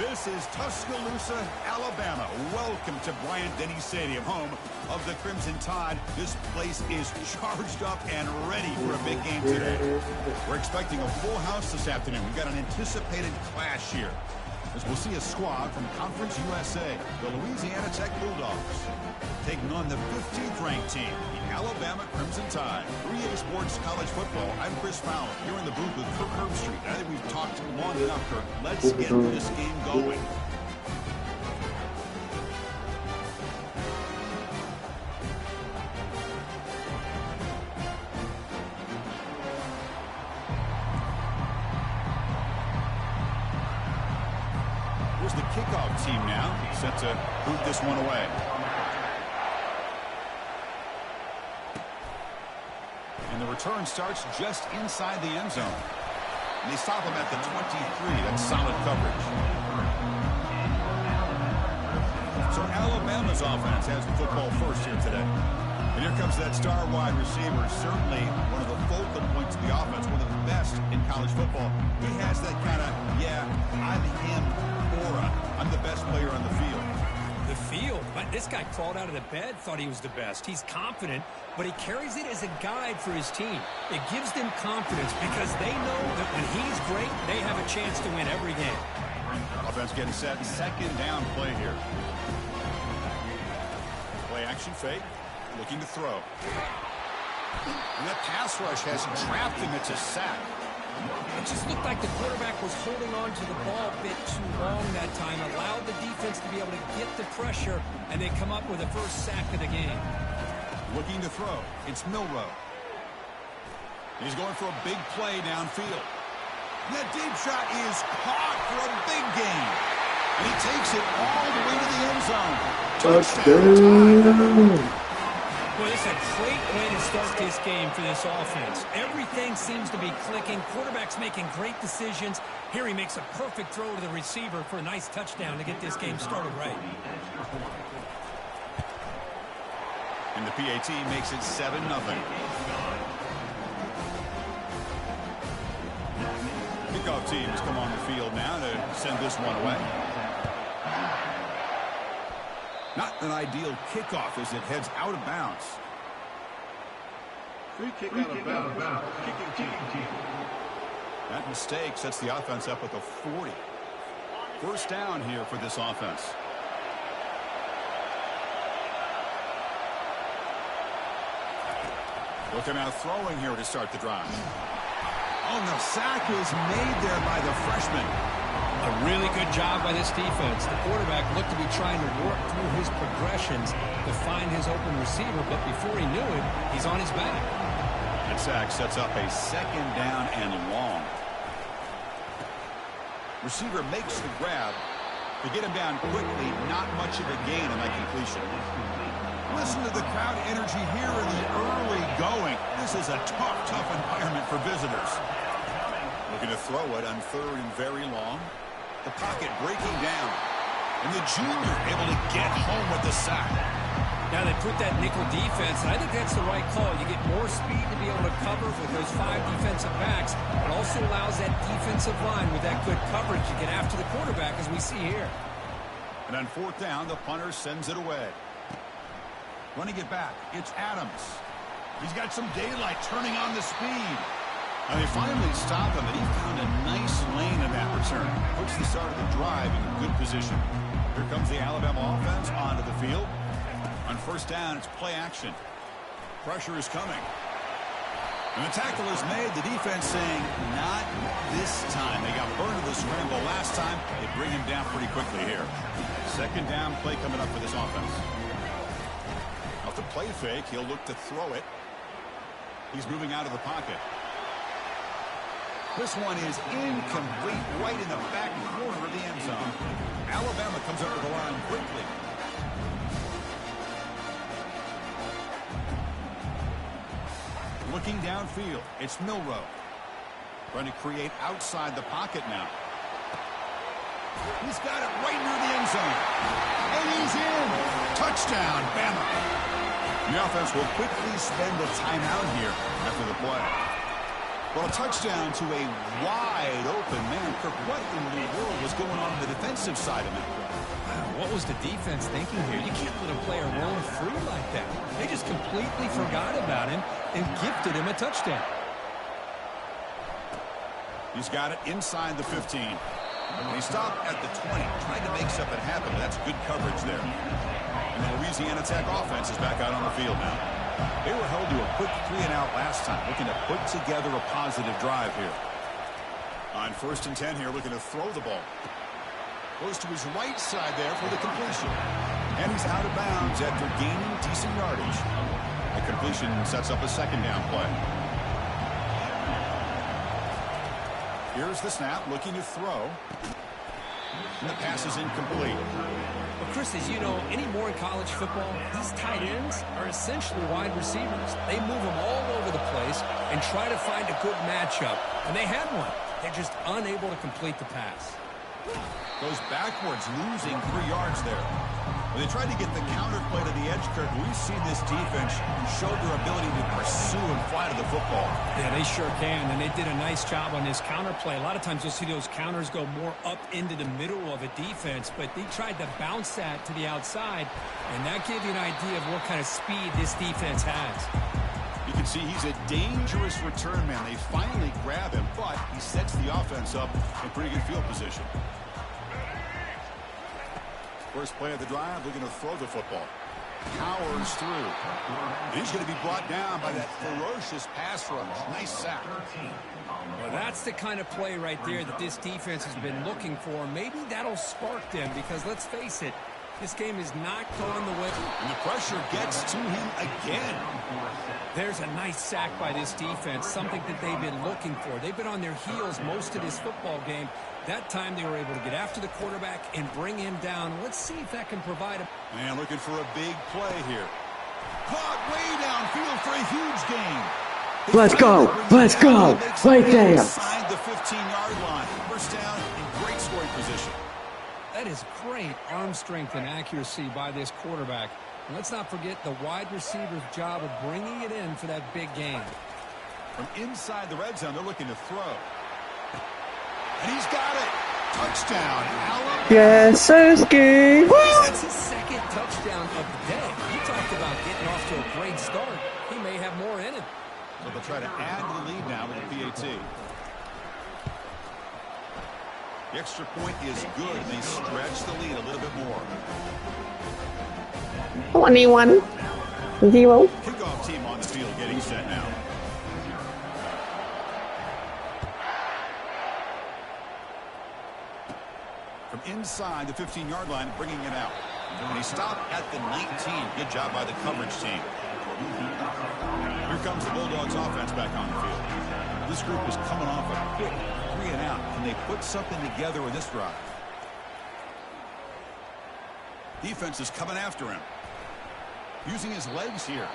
This is Tuscaloosa, Alabama. Welcome to Bryant-Denny Stadium, home of the Crimson Tide. This place is charged up and ready for a big game today. We're expecting a full house this afternoon. We've got an anticipated clash here, as we'll see a squad from Conference USA, the Louisiana Tech Bulldogs, taking on the 15th ranked team, the Alabama Crimson Tide. 3A Sports College Football. I'm Chris Fowler, here in the booth with Kirk Herbstreit. I think we've talked long enough, Kirk. Let's get this game going. Here's the kickoff team now, set to boot this one away. And the return starts just inside the end zone. And they stop him at the 23. That's solid coverage. So Alabama's offense has the football first here today. And here comes that star wide receiver, certainly one of the focal points of the offense, one of the best in college football. He has that kind of, I'm him aura. I'm the best player on the field. The field? But this guy crawled out of the bed, thought he was the best. He's confident, but he carries it as a guide for his team. It gives them confidence because they know that when he's great, they have a chance to win every game. Offense getting set. Second down play here. Play action fake. Looking to throw. And that pass rush has trapped him. It's a sack. It just looked like the quarterback was holding on to the ball a bit too long that time, allowed the defense to be able to get the pressure, and they come up with a first sack of the game. Looking to throw. It's Milroe. He's going for a big play downfield. And that deep shot is caught for a big gain. And he takes it all the way to the end zone. Touchdown. Well, this is a great way to start this game for this offense. Everything seems to be clicking. Quarterback's making great decisions. Here he makes a perfect throw to the receiver for a nice touchdown to get this game started right. And the PAT makes it 7-0. Kickoff teams come on the field now to send this one away. Not an ideal kickoff as it heads out of bounds. Free kick out of bounds. Kicking team. That mistake sets the offense up with a 40. First down here for this offense. Looking out throwing here to start the drive. Oh, the sack is made there by the freshman. A really good job by this defense. The quarterback looked to be trying to work through his progressions to find his open receiver, but before he knew it, he's on his back. That sack sets up a second down and long. Receiver makes the grab. To get him down quickly, not much of a gain on that completion. Listen to the crowd energy here in the early going. This is a tough environment for visitors. Looking to throw it on third and very long. The pocket breaking down. And the junior able to get home with the sack. Now they put that nickel defense, and I think that's the right call. You get more speed to be able to cover with those 5 defensive backs. It also allows that defensive line with that good coverage to get after the quarterback, as we see here. And on fourth down, the punter sends it away. Running it back, it's Adams. He's got some daylight, turning on the speed. And they finally stop him, and he found a nice lane in that return. Puts the start of the drive in good position. Here comes the Alabama offense onto the field. On first down, it's play action. Pressure is coming. And the tackle is made. The defense saying, not this time. They got burned to the scramble last time. They bring him down pretty quickly here. Second down play coming up for this offense. Off the play fake, he'll look to throw it. He's moving out of the pocket. This one is incomplete, right in the back corner of the end zone. Alabama comes over the line quickly. Looking downfield, it's Milroe. Trying to create outside the pocket now. He's got it right near the end zone. And he's in. Touchdown, Bama. The offense will quickly spend the timeout here after the play. Well, a touchdown to a wide open man. Kirk, what in the world was going on the defensive side of that play? What was the defense thinking here? You can't let a player roam free like that. They just completely forgot about him and gifted him a touchdown. He's got it inside the 15. And he stopped at the 20, trying to make something happen. That's good coverage there. And the Louisiana Tech offense is back out on the field now. They were held to a quick 3-and-out last time, looking to put together a positive drive here. On 1st and 10 here, looking to throw the ball. Goes to his right side there for the completion. And he's out of bounds after gaining decent yardage. The completion sets up a 2nd down play. Here's the snap, looking to throw. And the pass is incomplete. Well, Chris, as you know, anymore in college football, these tight ends are essentially wide receivers. They move them all over the place and try to find a good matchup. And they had one. They're just unable to complete the pass. Goes backwards, losing 3 yards there. When they tried to get the counter play to the edge, Kirk, we've seen this defense show their ability to pursue and fly to the football. Yeah, they sure can, and they did a nice job on this counter play. A lot of times you'll see those counters go more up into the middle of a defense, but they tried to bounce that to the outside, and that gave you an idea of what kind of speed this defense has. You can see he's a dangerous return man. They finally grab him, but he sets the offense up in pretty good field position. First play of the drive, looking to throw the football. Powers through. And he's going to be brought down by that ferocious pass rush. Nice sack. Well, that's the kind of play right there that this defense has been looking for. Maybe that'll spark them because, let's face it, this game has not gone the way. And the pressure gets to him again. There's a nice sack by this defense, something that they've been looking for. They've been on their heels most of this football game. That time they were able to get after the quarterback and bring him down. Let's see if that can provide a... Man, looking for a big play here. Caught way downfield for a huge gain. Let's go. Let's go. Right there. Inside the 15-yard line. First down in great scoring position. That is great arm strength and accuracy by this quarterback. And let's not forget the wide receiver's job of bringing it in for that big gain. From inside the red zone, they're looking to throw. And he's got it. Touchdown, Alabama. Yes, Sirski. That's his 2nd touchdown of the day. You talked about getting off to a great start. He may have more in him. So they'll try to add to the lead now with the PAT. The extra point is good. They stretch the lead a little bit more. 21-0. Kickoff team on the field getting set now. From inside the 15-yard line, bringing it out. And he stopped at the 19. Good job by the coverage team. Here comes the Bulldogs offense back on the field. This group is coming off a quick 3-and-out. Can they put something together with this drive? Defense is coming after him. Using his legs here.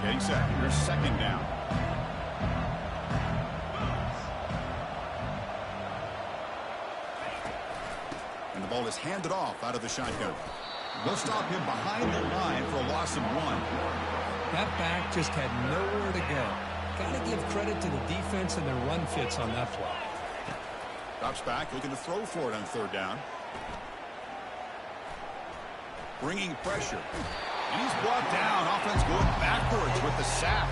Getting set. Here's 2nd down. And the ball is handed off out of the shotgun. They'll stop him behind the line for a loss of 1. That back just had nowhere to go. Got to give credit to the defense and their run fits on that play. Drops back, looking to throw for it on 3rd down. Bringing pressure. And he's brought down. Offense going backwards with the sack.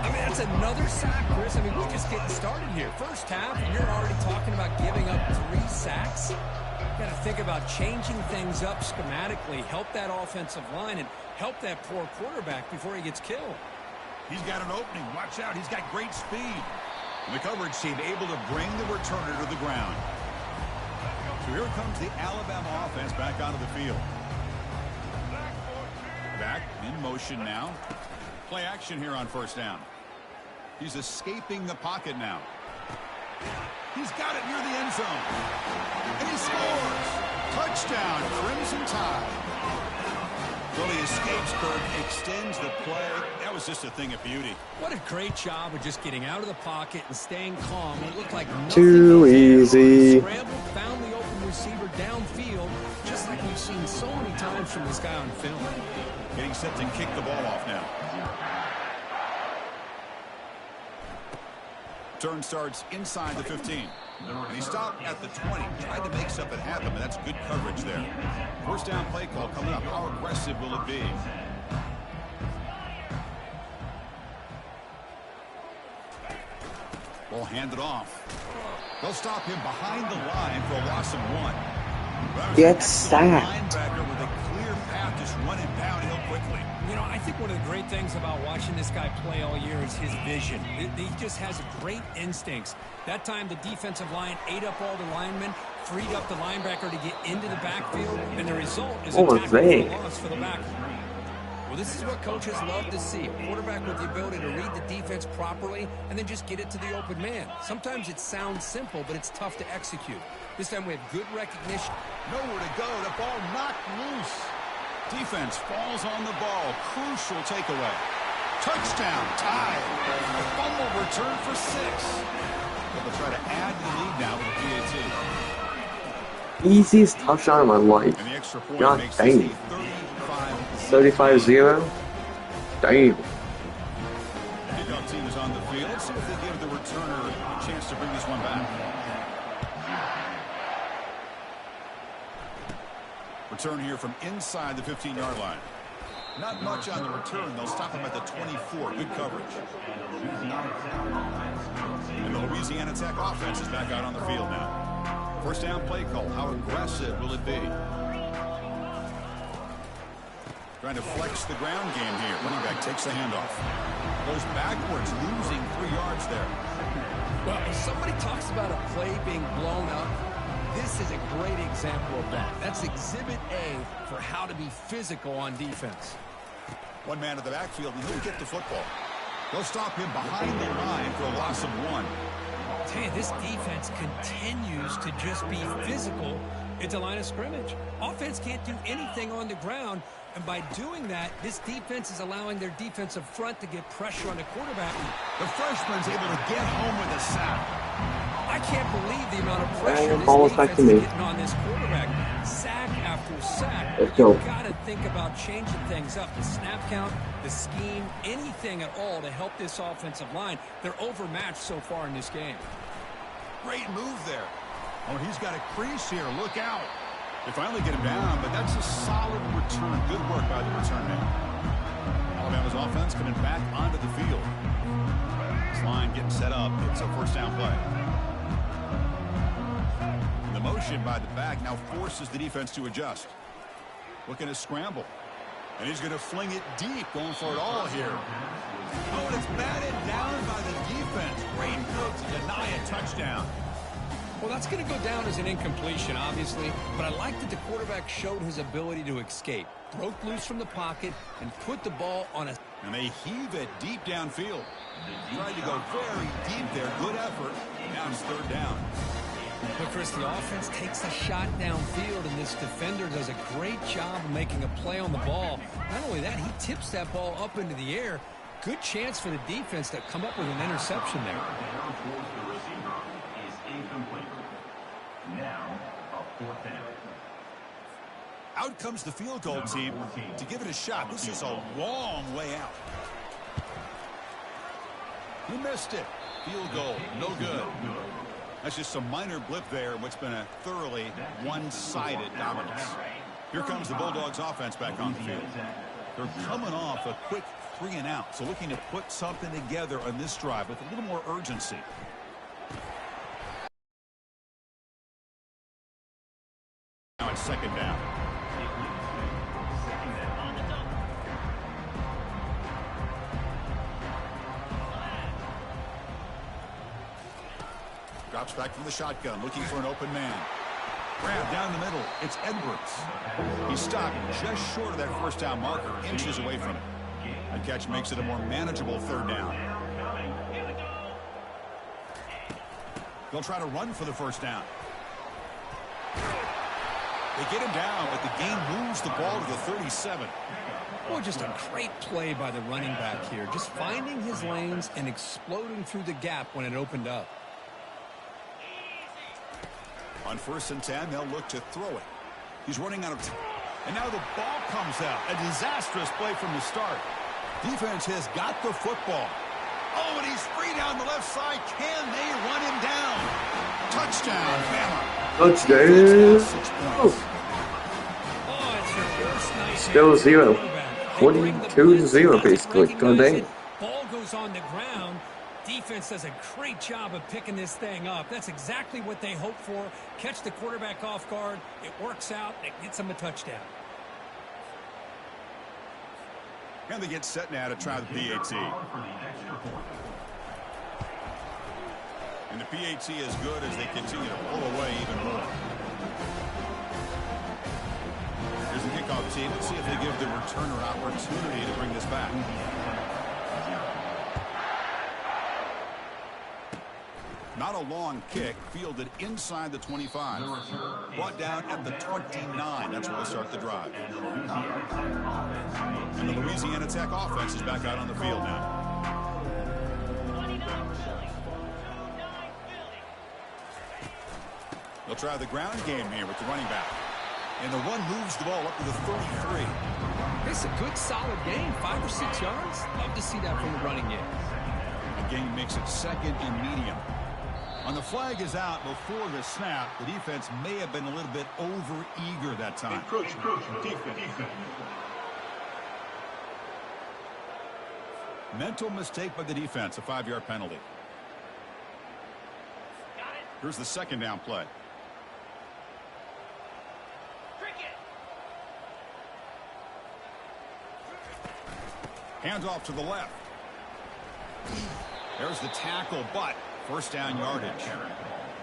I mean, that's another sack, Chris. I mean, we're just getting started here. First half, and you're already talking about giving up 3 sacks. Got to think about changing things up schematically, help that offensive line, and help that poor quarterback before he gets killed. He's got an opening. Watch out. He's got great speed. And the coverage team able to bring the returner to the ground. So here comes the Alabama offense back onto the field. Back in motion now. Play action here on 1st down. He's escaping the pocket now. He's got it near the end zone. And he scores. Touchdown, Crimson Tide. Well, he escapes, Kirk, extends the play. That was just a thing of beauty. What a great job of just getting out of the pocket and staying calm. It looked like nothing Too easy. Scrambled, found the open receiver downfield, just like we've seen so many times from this guy on film. Getting set to kick the ball off now. Turn starts inside the 15. And he stopped at the 20. Tried to make something happen, but that's good coverage there. First down play call coming up. How aggressive will it be? Ball handed off. They'll stop him behind the line for a loss of 1. Get sacked. Linebacker with a clear path, just running downhill quickly. You know, I think one of the great things about watching this guy play all year is his vision. He just has great instincts. That time, the defensive line ate up all the linemen, freed up the linebacker to get into the backfield, and the result is a tackle for loss for the back. Well, this is what coaches love to see. A quarterback with the ability to read the defense properly and then just get it to the open man. Sometimes it sounds simple, but it's tough to execute. This time we have good recognition. Nowhere to go. The ball knocked loose. Defense falls on the ball. Crucial takeaway. Touchdown. Tied. A fumble return for 6. But they'll try to add to the lead now with the PAT. Easiest touchdown of my life. And the extra point God makes dang. this a 35-0. Damn. The kickoff team is on the field. Let's see if they give the returner a chance to bring this one back. Return here from inside the 15-yard line. Not much on the return. They'll stop him at the 24. Good coverage. And the Louisiana Tech offense is back out on the field now. First down play call. How aggressive will it be? Trying to flex the ground game here. Running back takes the handoff. Goes backwards, losing 3 yards there. Well, if somebody talks about a play being blown up, this is a great example of that. That's exhibit A for how to be physical on defense. One man at the backfield, and he'll get the football. They'll stop him behind the line for a loss of 1. I tell you, this defense continues to just be physical at the line of scrimmage. Offense can't do anything on the ground, and by doing that, this defense is allowing their defensive front to get pressure on the quarterback. The freshman's able to get home with a sack. I can't believe the amount of pressure this almost back defense to is me. getting on this quarterback. Sack after sack. Let's go. You've got to think about changing things up. The snap count, the scheme, anything at all to help this offensive line. They're overmatched so far in this game. Great move there. Oh, he's got a crease here. Look out. They finally get him down, but that's a solid return. Good work by the return man. Alabama's offense coming back onto the field. This line getting set up. It's a first down play. The motion by the back now forces the defense to adjust. Looking to scramble. And he's going to fling it deep, going for it all here. Oh, and it's batted down by the defense. Great move to deny a touchdown. Well, that's going to go down as an incompletion, obviously, but I like that the quarterback showed his ability to escape, broke loose from the pocket, and put the ball on a... And they heave it deep downfield. Tried to go very deep there. Good effort. Now it's third down. But, Chris, the offense takes a shot downfield, and this defender does a great job of making a play on the ball. Not only that, he tips that ball up into the air. Good chance for the defense to come up with an interception there. Now, a 4th down. Out comes the field goal team to give it a shot. This is a long way out. He missed it. Field goal, no good. That's just some minor blip there in what's been a thoroughly one-sided dominance. Here comes the Bulldogs offense back on the field. They're coming off a quick 3-and-out, so looking to put something together on this drive with a little more urgency. Now it's second down. Drops back from the shotgun, looking for an open man. Grab down the middle. It's Edwards. He stopped just short of that first down marker, inches away from it. That catch makes it a more manageable third down. They'll try to run for the first down. They get him down, but the game moves the ball to the 37. Boy, just a great play by the running back here. Just finding his lanes and exploding through the gap when it opened up. On 1st and 10, they'll look to throw it. He's running out of time. And now the ball comes out. A disastrous play from the start. Defense has got the football. Oh, and he's free down the left side. Can they run him down? Touchdown, Bama. Touchdown. 6 Oh, points. it's your first night. Still 0. 22-0 basically. God dang. Ball goes on the ground. Defense does a great job of picking this thing up. That's exactly what they hope for. Catch the quarterback off guard. It works out. It gets them a touchdown. And they get set now to try the PAT. And the PAT is good as they continue to pull away even more. Here's the kickoff team. Let's see if they give the returner opportunity to bring this back. Not a long kick, fielded inside the 25. Brought down at the 29. That's where they'll start the drive. And the Louisiana Tech offense is back out on the field now. They'll try the ground game here with the running back. And the one moves the ball up to the 33. It's a good, solid game. 5 or 6 yards. Love to see that from the running game. A gain makes it second and medium. On the flag is out before the snap. The defense may have been a little bit over-eager that time. Encroachment. Defense. Mental mistake by the defense, a 5-yard penalty. Here's the second down play. Hands off to the left. There's the tackle, but first down yardage.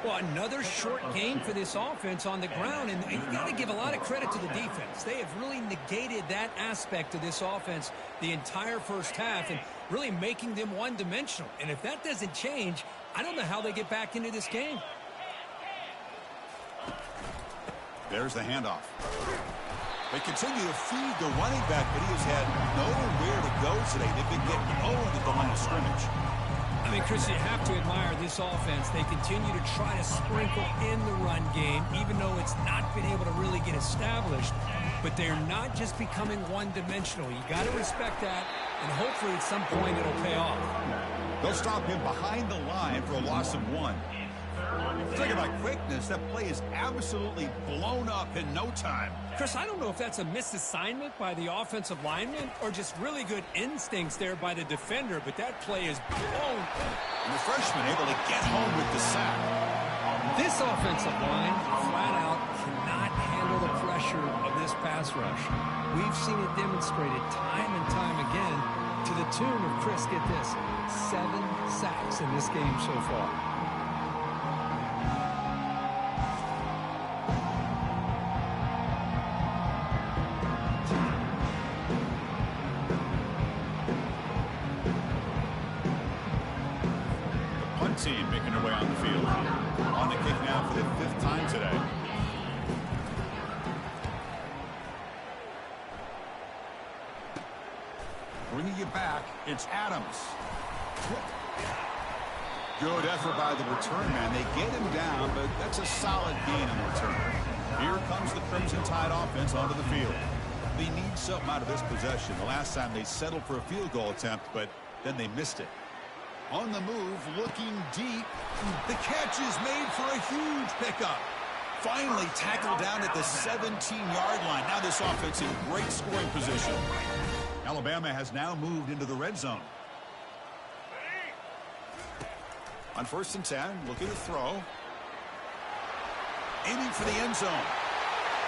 Well, another short gain for this offense on the ground, and you got to give a lot of credit to the defense. They have really negated that aspect of this offense the entire first half and really making them one-dimensional. And if that doesn't change, I don't know how they get back into this game. There's the handoff. They continue to feed the running back, but he has had nowhere to go today. They've been getting owned at the line of scrimmage. I mean, Chris, you have to admire this offense. They continue to try to sprinkle in the run game, even though it's not been able to really get established. But they're not just becoming one-dimensional. You got to respect that, and hopefully at some point it'll pay off. They'll stop him behind the line for a loss of 1. Talking about quickness, that play is absolutely blown up in no time. Chris, I don't know if that's a misassignment by the offensive lineman or just really good instincts there by the defender, but that play is blown. And the freshman able to get home with the sack. This offensive line flat out cannot handle the pressure of this pass rush. We've seen it demonstrated time and time again to the tune of, Chris, get this, 7 sacks in this game so far. Team making their way on the field. On the kick now for the 5th time today. Bringing it back, it's Adams. Good effort by the return man. They get him down, but that's a solid gain on the return. Here comes the Crimson Tide offense onto the field. They need something out of this possession. The last time they settled for a field goal attempt, but then they missed it. On the move, looking deep. The catch is made for a huge pickup. Finally tackled down at the 17-yard line. Now this offense in great scoring position. Alabama has now moved into the red zone. On 1st and 10, looking to throw. Aiming for the end zone.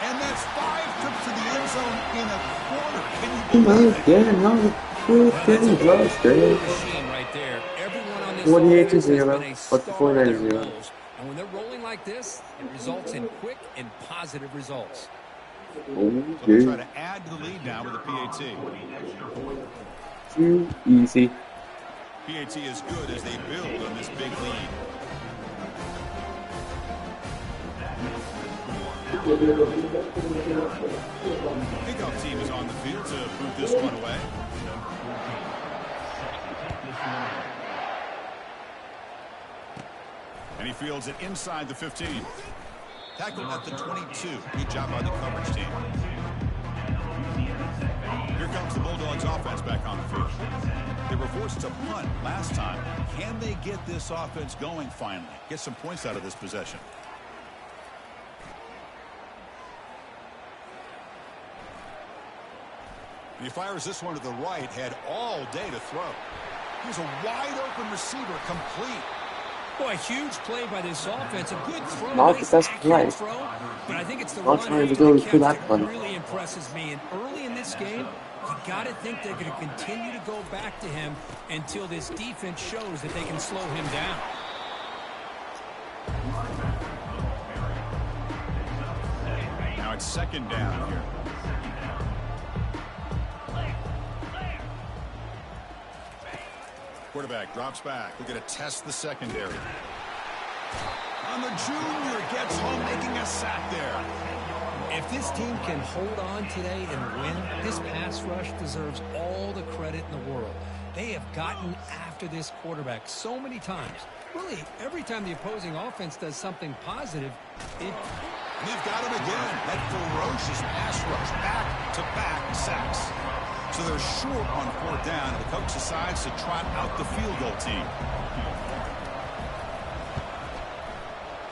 And that's 5 trips to the end zone in a quarter. Can you believe it? Yeah, no. Freaking close, dude. 48-0, but 49-0. And when they're rolling like this, it results in quick and positive results. So they'll try to add to the lead now with the PAT. Too easy. PAT is good as they build on this big lead. Kickoff team is on the field to boot this one away. And he fields it inside the 15. Tackled at the 22. Good job by the coverage team. comes the Bulldogs offense back on the field. They were forced to punt last time. Can they get this offense going finally? Get some points out of this possession. He fires this one to the right, had all day to throw. He's a wide-open receiver, complete. Boy, a huge play by this offense. A good throw. Not the best play. Throw, but I think it's the Not run trying to after go the for catch that one. really impresses me. And early in this game, you got to think they're going to continue to go back to him until this defense shows that they can slow him down. Now it's second down here. Quarterback drops back. We're going to test the secondary. And the junior gets home, making a sack there. If this team can hold on today and win, this pass rush deserves all the credit in the world. They have gotten after this quarterback so many times. Really, every time the opposing offense does something positive, They've got him again. That ferocious pass rush. Back-to-back sacks. So they're short on fourth down, and the coach decides to trot out the field goal team.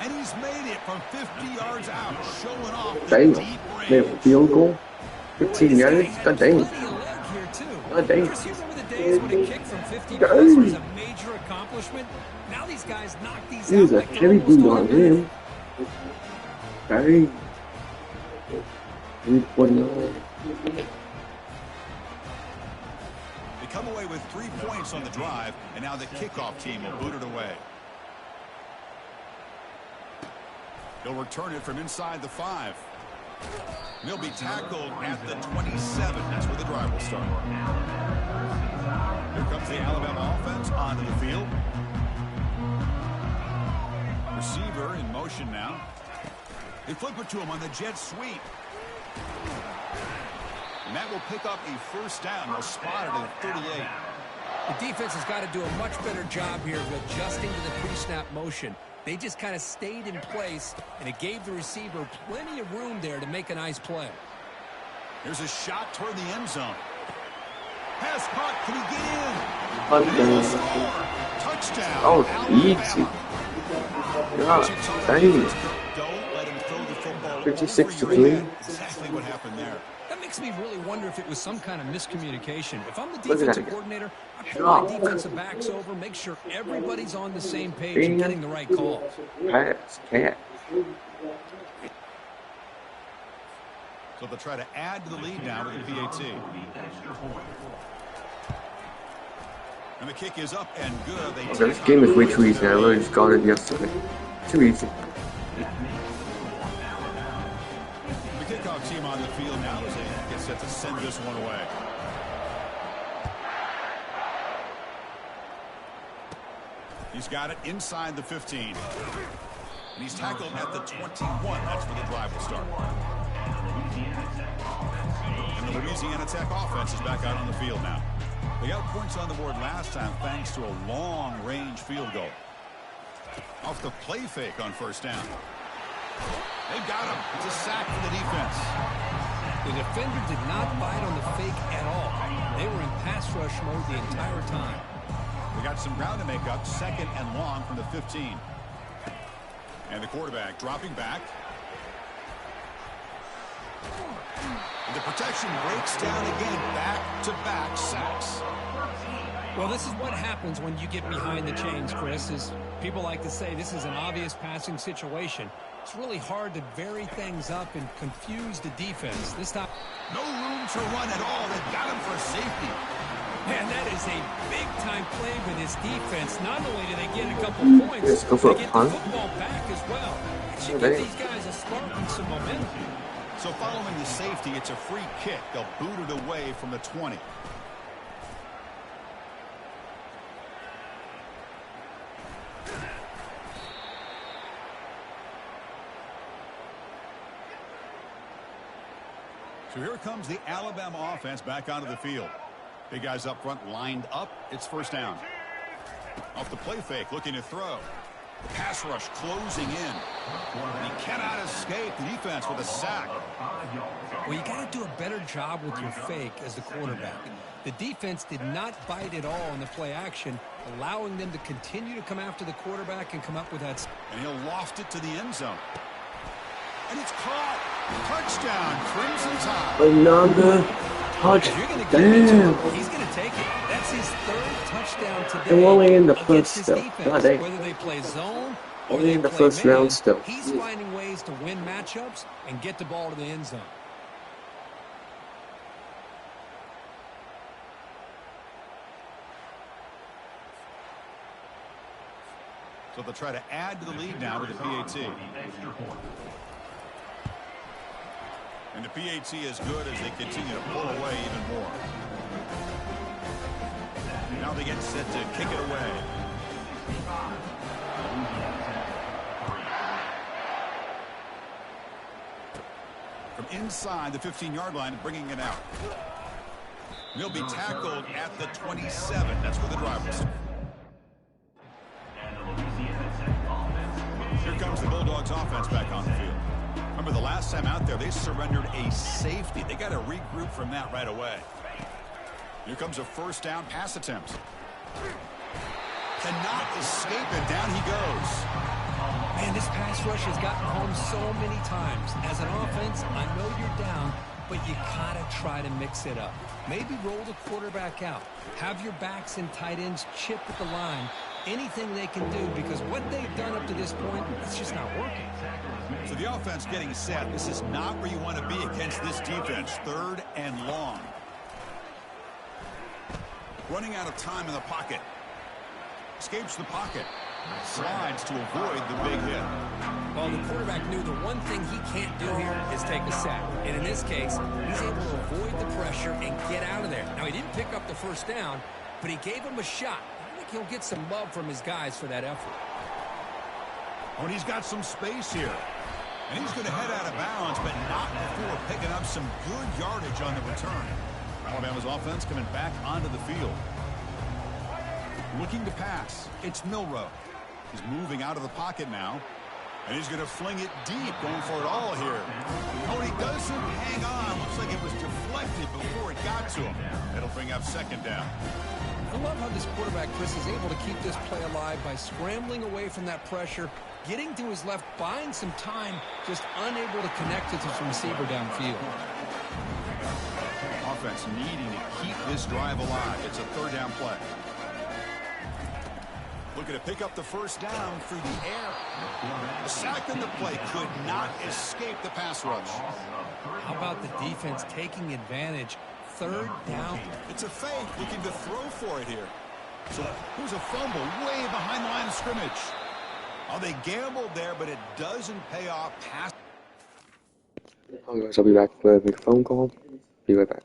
And he's made it from 50 yards out, showing off the Damn. deep They range. have a field goal. 15 yards. God dang. God dang. You remember the days when a kick from 50 plus was a major accomplishment? Now these guys knock these He out was a like they're heavy almost boot on on a minute. him. Dang. 349. They come away with 3 points on the drive, and now the kickoff team will boot it away. He'll return it from inside the 5. He'll be tackled at the 27. That's where the drive will start. Here comes the Alabama offense onto the field. Receiver in motion now. They flip it to him on the jet sweep. And that will pick up a first down. They'll spot it at 38. The defense has got to do a much better job here of adjusting to the pre-snap motion. They just kind of stayed in place, and it gave the receiver plenty of room there to make a nice play. Here's a shot toward the end zone. Pass caught. Can he get in? Touchdown. Oh, Alabama. God dang. Don't let him throw the football 56 over to your 3. head. Exactly what happened there. That makes me really wonder if it was some kind of miscommunication. If I'm the Look at defensive that. coordinator, I pull my defensive backs over, make sure everybody's on the same page and getting the right calls. Pass, catch. So they'll try to add to the lead now with the PAT. And the kick is up and good. They Okay, this game is way too easy. I literally just got it yesterday. Too easy. The kickoff team on the field now as they get set to send this one away. He's got it inside the 15. And he's tackled at the 21. That's where the drive will start. And the Louisiana Tech offense is back out on the field now. They got points on the board last time thanks to a long-range field goal. Off the play fake on first down. They've got him. It's a sack for the defense. The defender did not bite on the fake at all. They were in pass rush mode the entire time. We got some ground to make up. Second and long from the 15. And the quarterback dropping back. And the protection breaks down again. Back-to-back sacks. Well, this is what happens when you get behind the chains, Chris. Is people like to say this is an obvious passing situation. It's really hard to vary things up and confuse the defense. This time, No room to run at all. They've got him for a safety. man, that is a big-time play for this defense. Not only do they get a couple points, Let's go for they a get punt. the football back as well. It should Yeah, give these guys a spark and some momentum. So following the safety, it's a free kick. They'll boot it away from the 20. So here comes the Alabama offense back onto the field. Big guys up front lined up. It's first down. Off the play fake, looking to throw. Pass rush closing in. And he cannot escape the defense with a sack. Well, you got to do a better job with your fake as the quarterback. The defense did not bite at all in the play action, allowing them to continue to come after the quarterback and come up with that. And he'll loft it to the end zone. And it's caught. Touchdown, Crimson Tide. Another touchdown. He's going to take it. That's his third touchdown today. And we're only in the against first his still. defense. God dang. Whether they play zone or Only they in the play first man, round still. he's finding ways to win matchups and get the ball to the end zone. So they'll try to add to the lead now with the PAT. And the PAT is good as they continue to pull away even more. Now they get set to kick it away. From inside the 15-yard line, bringing it out. He'll be tackled at the 27. That's where the drive was. Here comes the Bulldogs offense back on the field. Remember the last time out there, they surrendered a safety. They got to regroup from that right away. Here comes a first down pass attempt. Cannot escape it. Down he goes. Man, this pass rush has gotten home so many times. As an offense, I know you're down, but you gotta try to mix it up. Maybe roll the quarterback out. Have your backs and tight ends chip at the line. Anything they can do, because what they've done up to this point, it's just not working. So the offense getting set. This is not where you want to be against this defense. Third and long. Running out of time in the pocket. Escapes the pocket. Slides to avoid the big hit. Well, the quarterback knew the one thing he can't do here is take a sack. And in this case, he's able to avoid the pressure and get out of there. Now, he didn't pick up the first down, but he gave him a shot. I think he'll get some love from his guys for that effort. Oh, and he's got some space here. And he's going to head out of bounds, but not before picking up some good yardage on the return. Alabama's offense coming back onto the field. Looking to pass. It's Milroe. He's moving out of the pocket now. And he's going to fling it deep, going for it all here. Oh, he doesn't hang on. Looks like it was deflected before it got to him. It'll bring up second down. I love how this quarterback, Chris, is able to keep this play alive by scrambling away from that pressure, getting to his left, buying some time, just unable to connect it to his receiver downfield. Offense needing to keep this drive alive. It's a third down play. Looking to pick up the first down through the air. The sack in the play could not escape the pass rush. How about the defense taking advantage? Third down. It's a fake, looking to throw for it here. So here's a fumble way behind the line of scrimmage. Oh, they gambled there, but it doesn't pay off. Pass. Alright guys, I'll be back with a phone call. Be right back.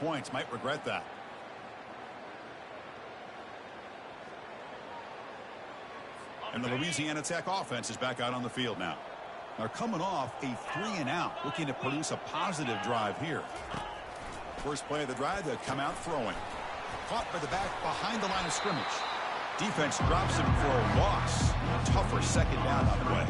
points. Might regret that. And the Louisiana Tech offense is back out on the field now. They're coming off a 3-and-out, looking to produce a positive drive here. First play of the drive, they'll come out throwing. Caught by the back behind the line of scrimmage. Defense drops him for a loss. A tougher second down on the way.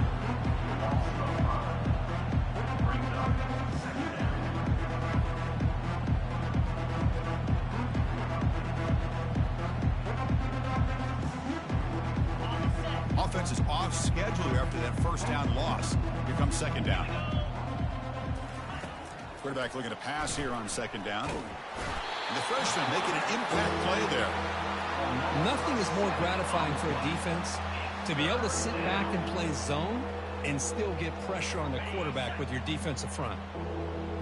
Offense is off schedule here after that first down loss. Here comes second down. Quarterback looking to pass here on second down. And the freshman making an impact play there. Nothing is more gratifying for a defense to be able to sit back and play zone and still get pressure on the quarterback with your defensive front.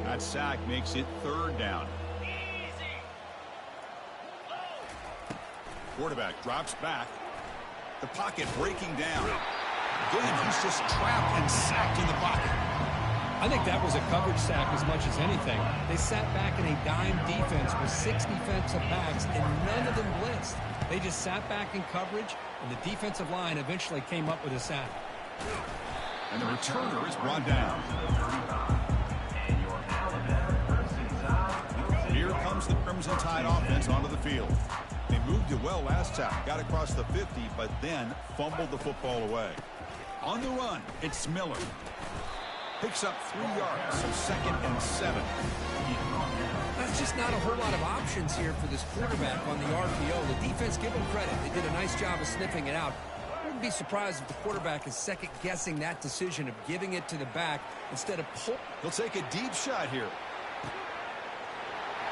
That sack makes it third down. Quarterback drops back. The pocket breaking down. Again, he's just trapped and sacked in the pocket. I think that was a coverage sack as much as anything. They sat back in a dime defense with 6 defensive backs, and none of them blitzed. They just sat back in coverage, and the defensive line eventually came up with a sack. And the returner is brought down. Here comes the Crimson Tide offense onto the field. They moved it well last time, got across the 50, but then fumbled the football away. On the run, it's Miller. Picks up 3 yards, so 2nd and 7. That's just not a whole lot of options here for this quarterback on the RPO. The defense, give them credit. They did a nice job of sniffing it out. I wouldn't be surprised if the quarterback is second-guessing that decision of giving it to the back instead of pull. He'll take a deep shot here.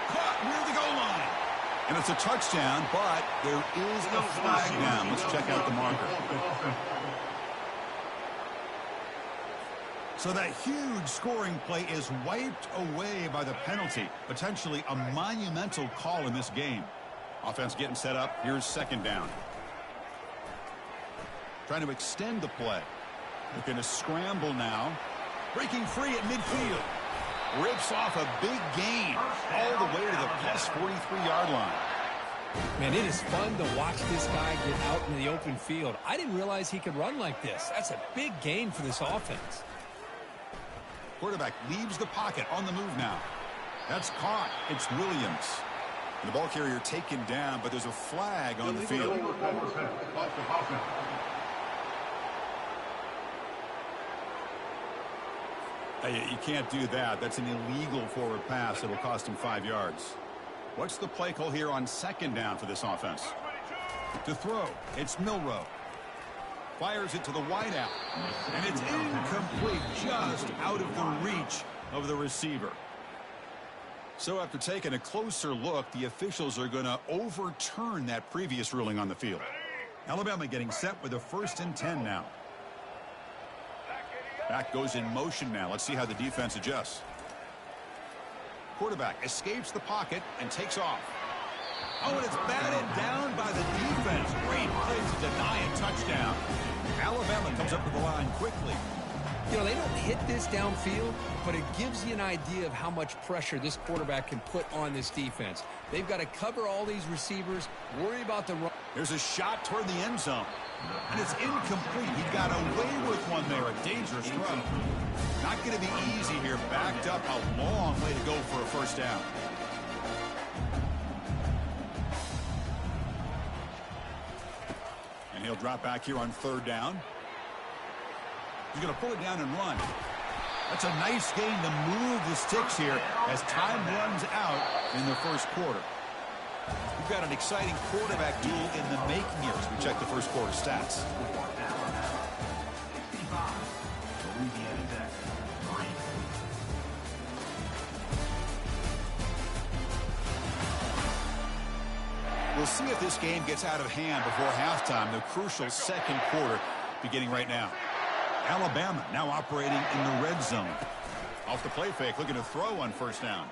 Caught near the goal line. And it's a touchdown, but there is a flag down. Let's check out the marker. So that huge scoring play is wiped away by the penalty. Potentially a monumental call in this game. Offense getting set up. Here's second down. Trying to extend the play. Looking to scramble now. Breaking free at midfield. Rips off a big gain all the way to the plus 43-yard line. Man, it is fun to watch this guy get out in the open field. I didn't realize he could run like this. That's a big gain for this offense. Quarterback leaves the pocket on the move now. That's caught. It's Williams. And the ball carrier taken down, but there's a flag on the field. You can't do that. That's an illegal forward pass. It'll cost him 5 yards. What's the play call here on second down for this offense? To throw, it's Milroe. Fires it to the wideout. And it's incomplete, just out of the reach of the receiver. So after taking a closer look, the officials are going to overturn that previous ruling on the field. Alabama getting set with a 1st and 10 now. Back goes in motion now. Let's see how the defense adjusts. Quarterback escapes the pocket and takes off. Oh, and it's batted down by the defense. Great play to deny a touchdown. Alabama comes up to the line quickly. You know, they don't hit this downfield, but it gives you an idea of how much pressure this quarterback can put on this defense. They've got to cover all these receivers, worry about the run. There's a shot toward the end zone. And it's incomplete. He got away with one there. A dangerous throw. Not going to be easy here. Backed up a long way to go for a first down. And he'll drop back here on third down. He's going to pull it down and run. That's a nice gain to move the sticks here as time runs out in the first quarter. We've got an exciting quarterback duel in the making here as we check the first quarter stats. We'll see if this game gets out of hand before halftime, the crucial second quarter beginning right now. Alabama now operating in the red zone. Off the play fake, looking to throw on first down.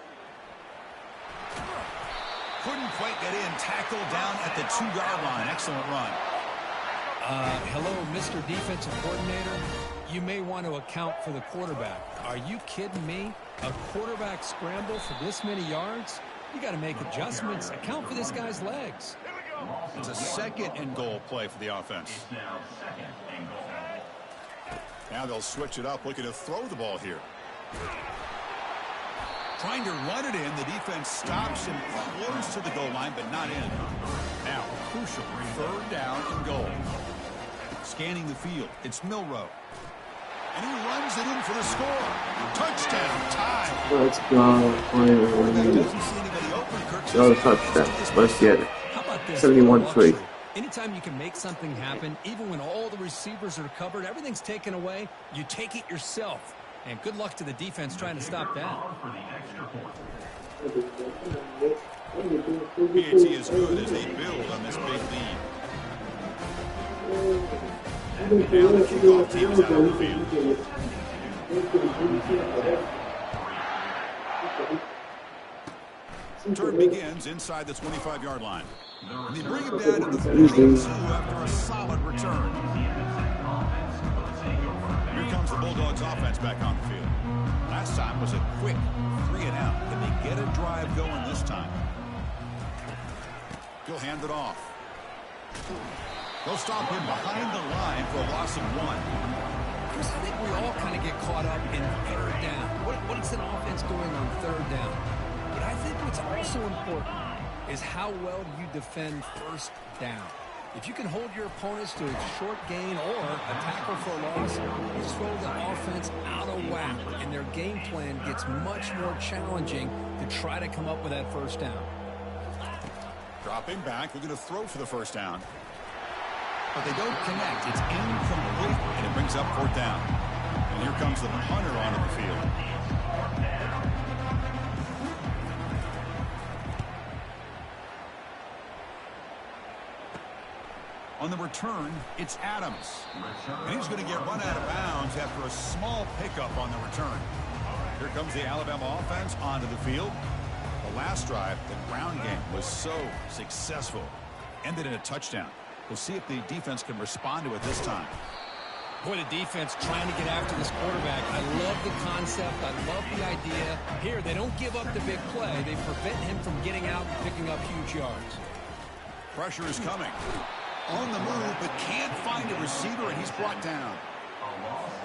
Couldn't quite get in. Tackle down at the 2-yard line. Excellent run. Hello, Mr. Defensive Coordinator. You may want to account for the quarterback. Are you kidding me? A quarterback scramble for this many yards? You got to make adjustments. Account for this guy's legs. It's a 2nd and goal play for the offense. Now they'll switch it up, looking to throw the ball here. Trying to run it in. The defense stops him close to the goal line, but not in. Now, crucial 3rd down and goal. Scanning the field. It's Milroe. And he runs it in for the score. Touchdown, tie. Let's go. Doesn't see anybody open. Kirk says, Another touchdown. Let's get it. How about this? 71-3. Anytime you can make something happen, even when all the receivers are covered, everything's taken away, you take it yourself. And good luck to the defense trying to stop that. PAT is good as they build on this big lead. And now the kickoff team's out on the field. Turn begins inside the 25-yard line. And they bring him down to the 32 after a solid return. Here comes the Bulldogs offense back on the field. Last time was a quick 3-and-out. Can they get a drive going this time? He'll hand it off. They'll stop him behind the line for a loss of 1. Chris, I think we all kind of get caught up in 3rd down. What is an offense doing on 3rd down? But I think what's also important is how well you defend 1st down. If you can hold your opponents to a short gain or a tackle for a loss, you throw the offense out of whack, and their game plan gets much more challenging to try to come up with that 1st down. Dropping back, looking to throw for the 1st down. But they don't connect. It's incomplete, and it brings up 4th down. And here comes the punter onto the field. On the return, it's Adams. And he's going to get run out of bounds after a small pickup on the return. Here comes the Alabama offense onto the field. The last drive, the ground game was so successful. Ended in a touchdown. We'll see if the defense can respond to it this time. Boy, the defense trying to get after this quarterback. I love the concept. I love the idea. Here, they don't give up the big play. They prevent him from getting out and picking up huge yards. Pressure is coming. On the move, but can't find a receiver, and he's brought down.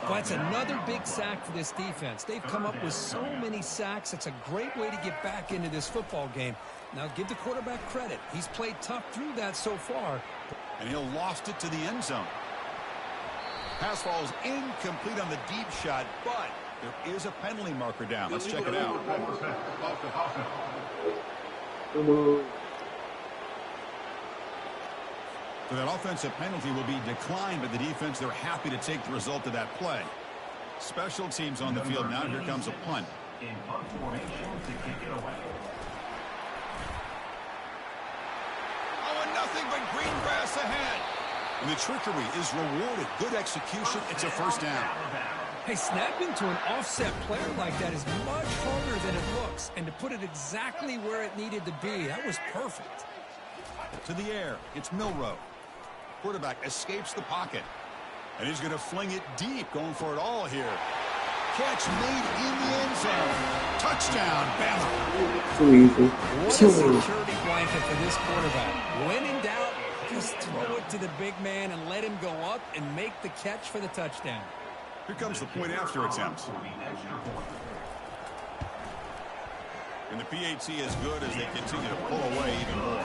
Well, that's another big sack for this defense. They've come up with so many sacks. It's a great way to get back into this football game. Now, give the quarterback credit. He's played tough through that so far. And he'll loft it to the end zone. Pass falls incomplete on the deep shot, but there is a penalty marker down. Let's check it out. So that offensive penalty will be declined by the defense. They're happy to take the result of that play. Special teams on the field now. Here comes a punt. In punt formation to kick it away. Oh, and nothing but green grass ahead. And the trickery is rewarded. Good execution. It's a 1st down. Hey, snapping to an offset player like that is much harder than it looks. And to put it exactly where it needed to be, that was perfect. To the air. It's Milroe. Quarterback escapes the pocket. And he's going to fling it deep, going for it all here. Catch made in the end zone. Touchdown, Bama. Too easy. What a Too easy. security blanket for this quarterback. When in doubt, just throw it to the big man and let him go up and make the catch for the touchdown. Here comes the point after attempt. And the PAT is good as they continue to pull away even more.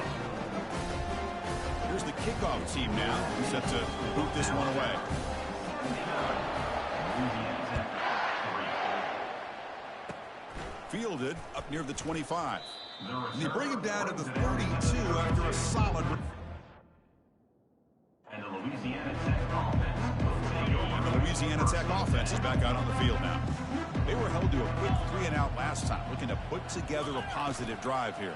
Here's the kickoff team now, set to boot this one away. Fielded up near the 25. And they bring him down to the 32 after a solid. And the Louisiana Tech offense. And the Louisiana Tech offense is back out on the field now. They were held to a quick 3-and-out last time, looking to put together a positive drive here.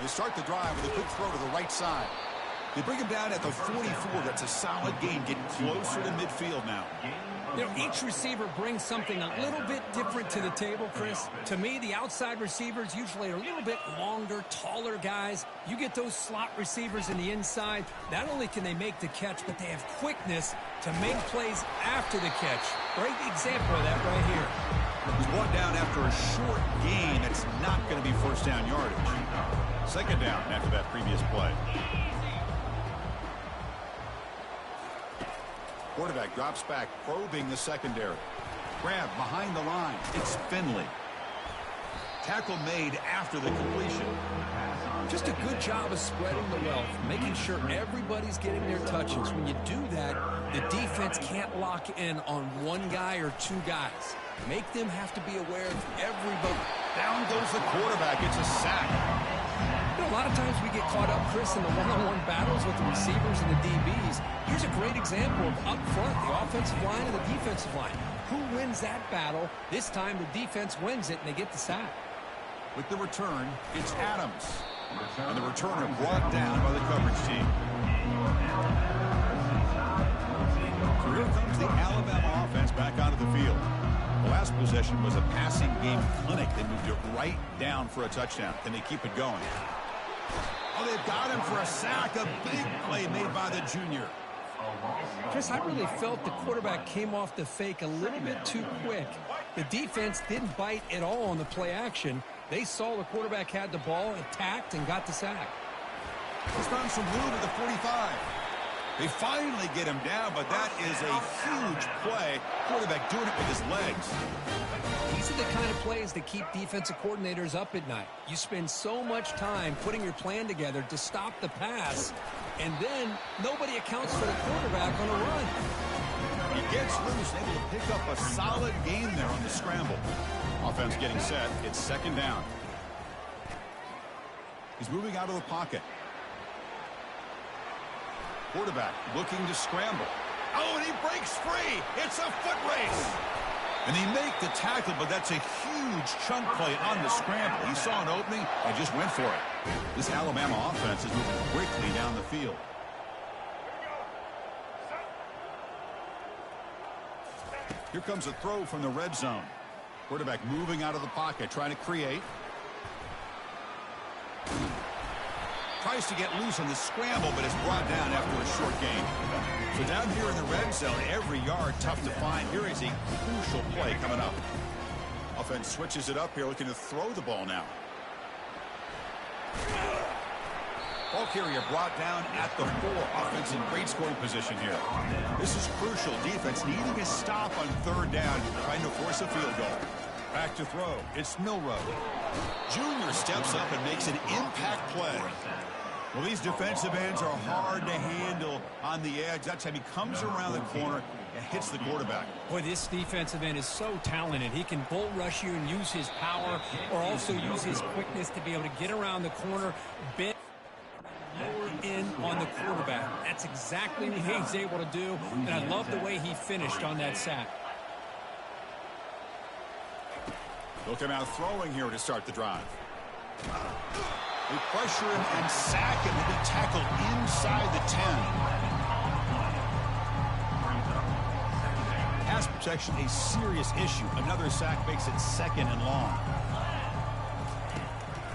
They start the drive with a quick throw to the right side. They bring him down at the 44. That's a solid gain, getting closer to midfield now. You know, each receiver brings something a little bit different to the table, Chris. To me, the outside receivers usually are a little bit longer, taller guys. You get those slot receivers in the inside. Not only can they make the catch, but they have quickness to make plays after the catch. Great example of that right here. He's brought down after a short gain. It's not going to be 1st first down yardage. Second down after that previous play. Quarterback drops back, probing the secondary. Grab behind the line. It's Finley. Tackle made after the completion. Just a good job of spreading the wealth, making sure everybody's getting their touches. When you do that, the defense can't lock in on one guy or two guys. Make them have to be aware of everybody. Down goes the quarterback. It's a sack. You know, a lot of times we get caught up, Chris, in the one-on-one battles with the receivers and the DBs. Here's a great example of up front, the offensive line and the defensive line. Who wins that battle? This time the defense wins it, and they get the sack. With the return, it's Adams. And the returner brought down by the coverage team. So here comes the Alabama offense back onto the field. The last possession was a passing game clinic. They moved it right down for a touchdown. Can they keep it going? Oh, they've got him for a sack. A big play made by the junior. Chris, I really felt the quarterback came off the fake a little bit too quick. The defense didn't bite at all on the play action. They saw the quarterback had the ball, attacked, and got the sack. He's found some room at the 45. They finally get him down, but that is a huge play. Quarterback doing it with his legs. These are the kind of plays that keep defensive coordinators up at night. You spend so much time putting your plan together to stop the pass, and then nobody accounts for the quarterback on a run. He gets loose, able to pick up a solid gain there on the scramble. Offense getting set. It's second down. He's moving out of the pocket. Quarterback looking to scramble. Oh, and he breaks free. It's a foot race. And they make the tackle, but that's a huge chunk play on the scramble. He saw an opening and just went for it. This Alabama offense is moving quickly down the field. Here comes a throw from the red zone. Quarterback moving out of the pocket, trying to create. Tries to get loose on the scramble, but it's brought down after a short gain. So down here in the red zone, every yard tough to find. Here is a crucial play coming up. Offense switches it up here, looking to throw the ball now. Ball carrier brought down at the 4. Offense in great scoring position here. This is crucial. Defense needing a stop on third down, trying to force a field goal. Back to throw. It's Milroe. Junior steps up and makes an impact play. Well, these defensive ends are hard to handle on the edge. That time he comes around the corner and hits the quarterback. Boy, this defensive end is so talented. He can bull rush you and use his power, or also use his quickness to be able to get around the corner, bend lower in on the quarterback. That's exactly what he's able to do, and I love the way he finished on that sack. They'll come out throwing here to start the drive. They pressure him and sack him to be tackled inside the 10. Pass protection, a serious issue. Another sack makes it second and long.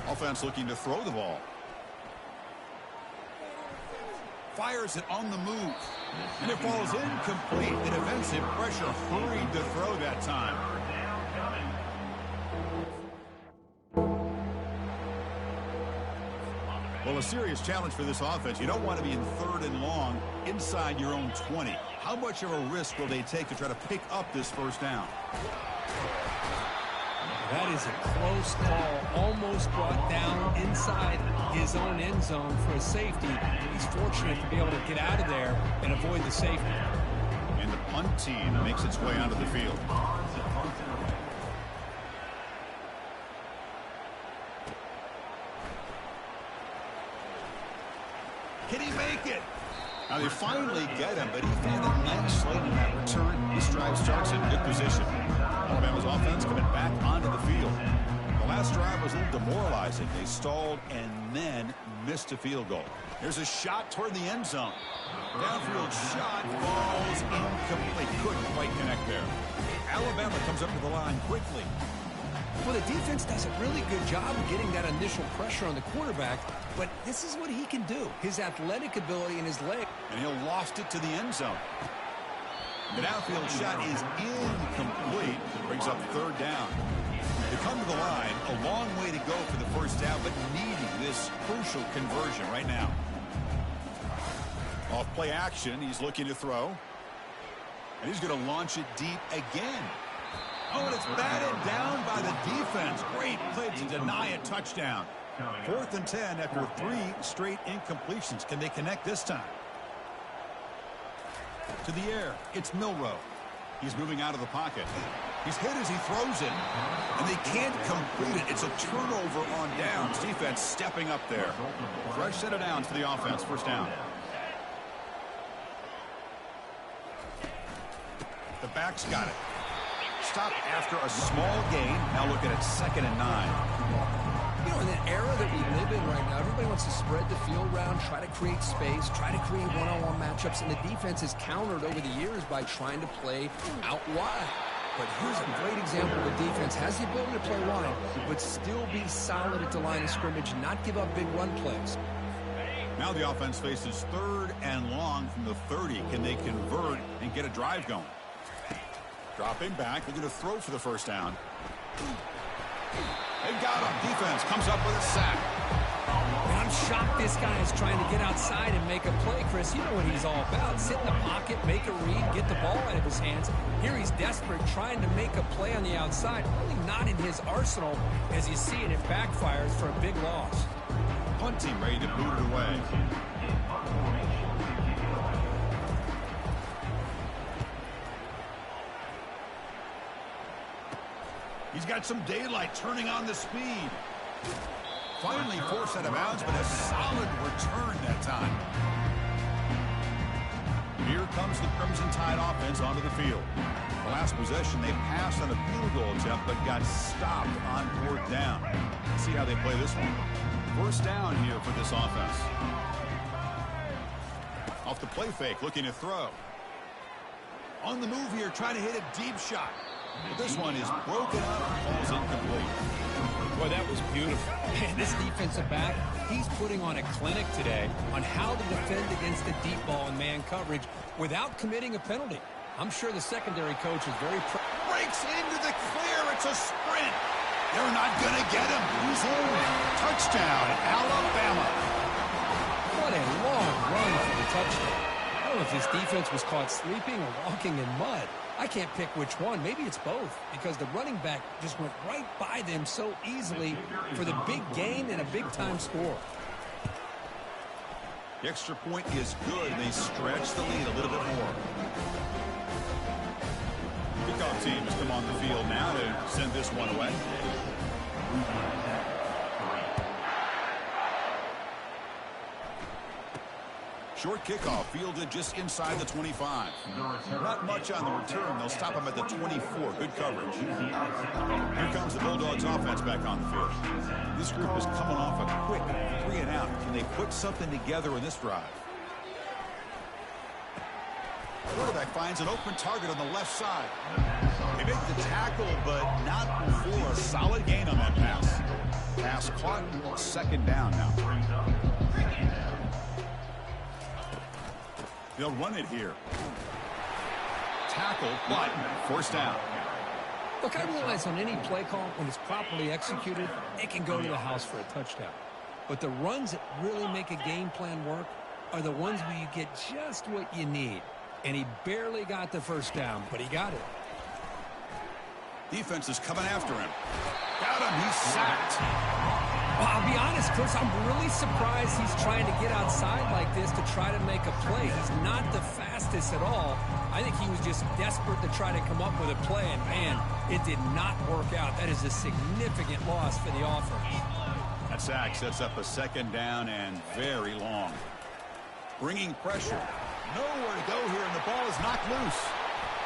Offense looking to throw the ball. Fires it on the move. And it falls incomplete. The defensive pressure hurried to throw that time. Well, a serious challenge for this offense. You don't want to be in third and long inside your own 20. How much of a risk will they take to try to pick up this first down? That is a close call. Almost brought down inside his own end zone for a safety. He's fortunate to be able to get out of there and avoid the safety. And the punt team makes its way onto the field. Can he make it? Now they finally get him, but he found a nice slate in that return. This drive starts in good position. Alabama's offense coming back onto the field. The last drive was a little demoralizing. They stalled and then missed a field goal. There's a shot toward the end zone. Downfield shot falls incomplete. Couldn't quite connect there. Alabama comes up to the line quickly. Well, the defense does a really good job of getting that initial pressure on the quarterback, but this is what he can do. His athletic ability and his leg. And he'll loft it to the end zone. The downfield shot is incomplete. Brings up third down. They come to the line. A long way to go for the first closed out, but needing this crucial conversion right now. Off play action, he's looking to throw. And he's going to launch it deep again. Oh, and it's batted down by the defense. Great play to deny a touchdown. 4th and 10 after 3 straight incompletions. Can they connect this time? To the air, it's Milroe. He's moving out of the pocket. He's hit as he throws it. And they can't complete it. It's a turnover on downs. Defense stepping up there. Fresh set of downs for the offense. First down. The back's got it. Stop after a small gain. Now looking at 2nd and 9. You know, in the era that we live in right now, everybody wants to spread the field around, try to create space, try to create one-on-one matchups, and the defense is countered over the years by trying to play out wide. But here's a great example of a defense has the ability to play wide, but still be solid at the line of scrimmage, not give up big run plays. Now the offense faces 3rd and long from the 30. Can they convert and get a drive going? Dropping back, they're going to throw for the first down. They got him. Defense comes up with a sack. And I'm shocked this guy is trying to get outside and make a play, Chris. You know what he's all about. Sit in the pocket, make a read, get the ball out of his hands. Here he's desperate, trying to make a play on the outside. Really not in his arsenal as you see it. It backfires for a big loss. Punt team ready to boot it away. He's got some daylight turning on the speed. Finally forced out of bounds, but a solid return that time. Here comes the Crimson Tide offense onto the field. The last possession, they passed on a field goal attempt, but got stopped on 4th down. Let's see how they play this one. First down here for this offense. Off the play fake, looking to throw. On the move here, trying to hit a deep shot. But this one is broken up and falls incomplete. Boy, that was beautiful. Man, this defensive back, he's putting on a clinic today on how to defend against the deep ball and man coverage without committing a penalty. I'm sure the secondary coach is very breaks into the clear. It's a sprint. They're not going to get him. He's in. Touchdown, Alabama. What a long run for the touchdown. I don't know if this defense was caught sleeping or walking in mud. I can't pick which one. Maybe it's both because the running back just went right by them so easily for the big gain and a big-time score. The extra point is good. They stretch the lead a little bit more. Kickoff team has come on the field now to send this one away. Short kickoff fielded just inside the 25. Not much on the return. They'll stop him at the 24. Good coverage. Here comes the Bulldogs offense back on the field. This group is coming off a quick 3 and out. Can they put something together in this drive? Quarterback finds an open target on the left side. They make the tackle, but not before a solid gain on that pass. Pass caught. 2nd down now. They'll run it here. Tackle, but forced down. Look, I realize on any play call, when it's properly executed, it can go to the house for a touchdown. But the runs that really make a game plan work are the ones where you get just what you need. And he barely got the first down, but he got it. Defense is coming after him. Got him. He's sacked. Well, I'll be honest, Chris, I'm really surprised he's trying to get outside like this to try to make a play. He's not the fastest at all. I think he was just desperate to try to come up with a play, and, man, it did not work out. That is a significant loss for the offense. That sack sets up a 2nd down and very long. Bringing pressure. Nowhere to go here, and the ball is knocked loose.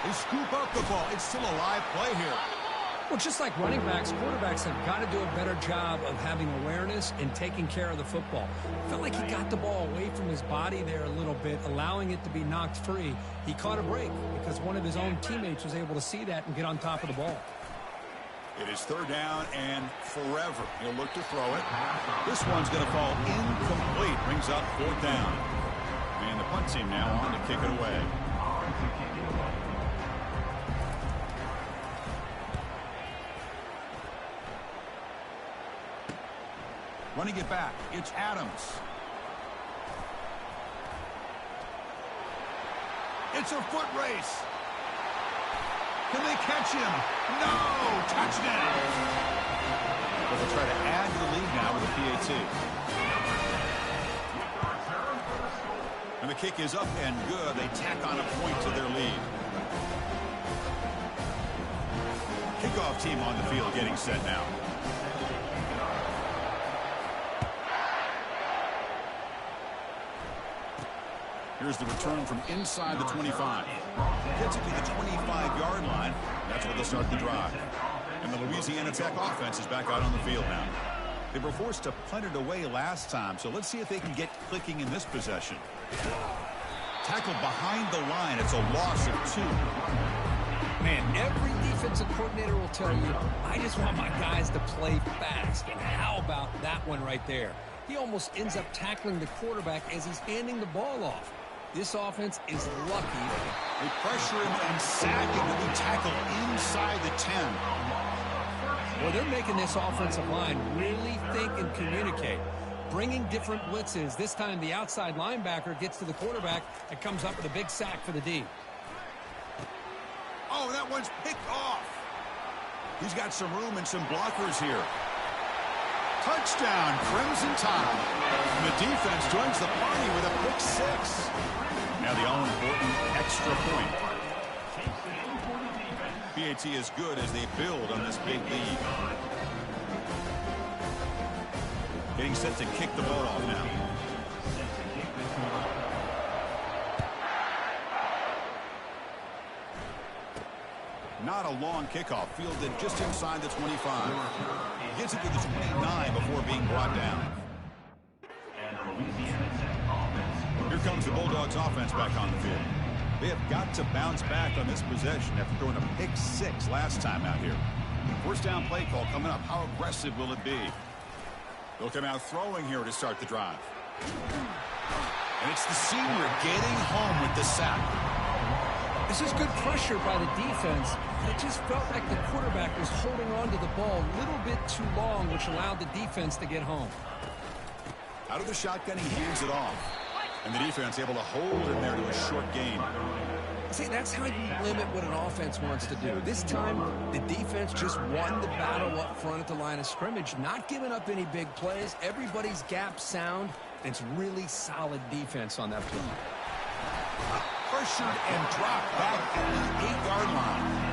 They scoop up the ball. It's still a live play here. Well, just like running backs, quarterbacks have got to do a better job of having awareness and taking care of the football. Felt like he got the ball away from his body there a little bit, allowing it to be knocked free. He caught a break because one of his own teammates was able to see that and get on top of the ball. It is 3rd down and forever. He'll look to throw it. This one's going to fall incomplete. Brings up 4th down. And the punt team now on to kick it away. Running it back, it's Adams. It's a foot race. Can they catch him? No! Touchdown! But they'll try to add to the lead now with a PAT. And the kick is up and good. They tack on a point to their lead. Kickoff team on the field getting set now. Here's the return from inside the 25. Gets it to the 25-yard line. That's where they'll start the drive. And the Louisiana Tech offense is back out on the field now. They were forced to punt it away last time, so let's see if they can get clicking in this possession. Tackled behind the line. It's a loss of 2. Man, every defensive coordinator will tell you, I just want my guys to play fast. And how about that one right there? He almost ends up tackling the quarterback as he's handing the ball off. This offense is lucky. They pressure him and sack him to be tackled inside the 10. Well, they're making this offensive line really think and communicate. Bringing different blitzes. This time the outside linebacker gets to the quarterback and comes up with a big sack for the D. Oh, that one's picked off. He's got some room and some blockers here. Touchdown, Crimson Tide. And the defense joins the party with a pick 6. Now the all-important extra point. PAT is good as they build on this big lead. Getting set to kick the ball off now. Not a long kickoff, fielded just inside the 25. Gets it to the 29 before being brought down. Here comes the Bulldogs offense back on the field. They have got to bounce back on this possession after throwing a pick 6 last time out here. First down play call coming up. How aggressive will it be? They'll come out throwing here to start the drive. And it's the senior getting home with the sack. This is good pressure by the defense. It just felt like the quarterback was holding on to the ball a little bit too long, which allowed the defense to get home. Out of the shotgun, he hands it off. And the defense able to hold in there to a short gain. See, that's how you limit what an offense wants to do. This time, the defense just won the battle up front at the line of scrimmage, not giving up any big plays. Everybody's gap sound. It's really solid defense on that play. Pressured and dropped back at the 8-yard line.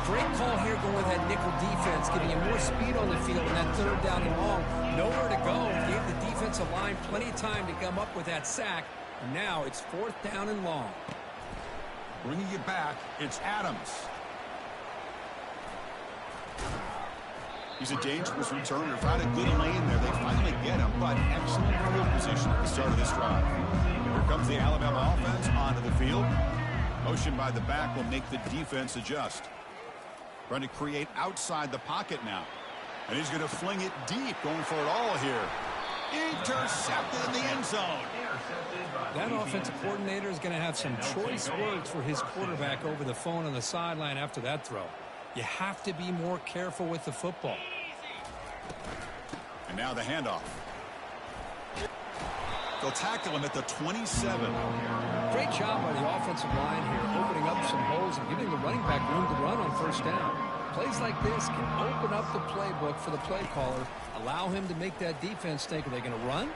Great call here going with that nickel defense, giving him more speed on the field in that third down and long. Nowhere to go. Gave the defensive line plenty of time to come up with that sack. And now it's 4th down and long. Bringing it back, it's Adams. He's a dangerous returner. Found a good lane there. They finally get him, but excellent field position at the start of this drive. Here comes the Alabama offense onto the field. Motion by the back will make the defense adjust. Trying to create outside the pocket now. And he's going to fling it deep, going for it all here. Intercepted in the end zone. That offensive coordinator is going to have some choice words for his quarterback over the phone on the sideline after that throw. You have to be more careful with the football. And now the handoff. They'll tackle him at the 27. Great job by the offensive line here, opening up some holes and giving the running back room to run on first down. Plays like this can open up the playbook for the play caller, allow him to make that defense think, are they going to run?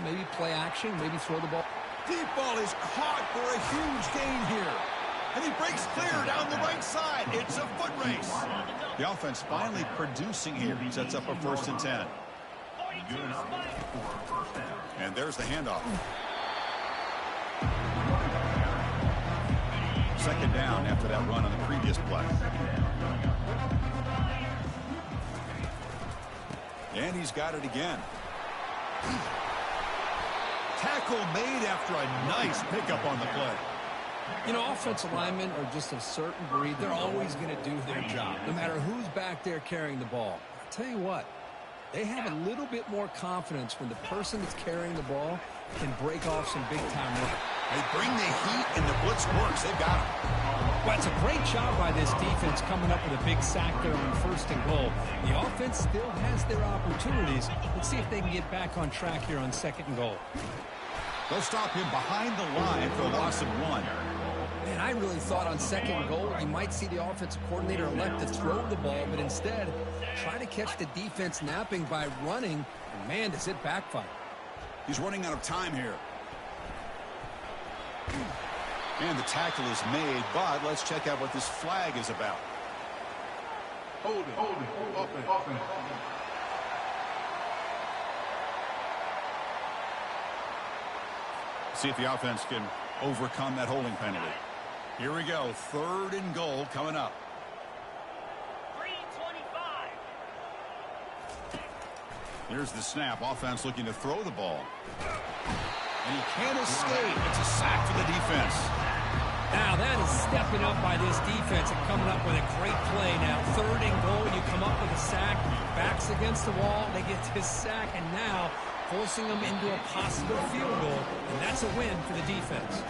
Maybe play action, maybe throw the ball. Deep ball is caught for a huge gain here. And he breaks clear down the right side. It's a foot race. The offense finally producing here. Sets up a 1st and 10. And there's the handoff. 2nd down after that run on the previous play. And he's got it again. Tackle made after a nice pickup on the play. You know, offensive linemen are just a certain breed. They're always going to do their job, no matter who's back there carrying the ball. I'll tell you what, they have a little bit more confidence when the person that's carrying the ball can break off some big-time work. They bring the heat and the blitz works. They've got him. Well, it's a great job by this defense coming up with a big sack there on 1st and goal. The offense still has their opportunities. Let's see if they can get back on track here on 2nd and goal. They'll stop him behind the line for a loss of 1. Man, I really thought on 2nd and goal you might see the offensive coordinator elect to throw the ball, but instead try to catch the defense napping by running. And man, does it backfire. He's running out of time here. And the tackle is made, but let's check out what this flag is about. Hold it, open. See if the offense can overcome that holding penalty. Here we go, 3rd and goal coming up. 3:25. Here's the snap. Offense looking to throw the ball. And he can't escape. It's a sack for the defense. Now that is stepping up by this defense and coming up with a great play. Now 3rd and goal, you come up with a sack, backs against the wall, they get this sack, and now forcing them into a possible field goal, and that's a win for the defense.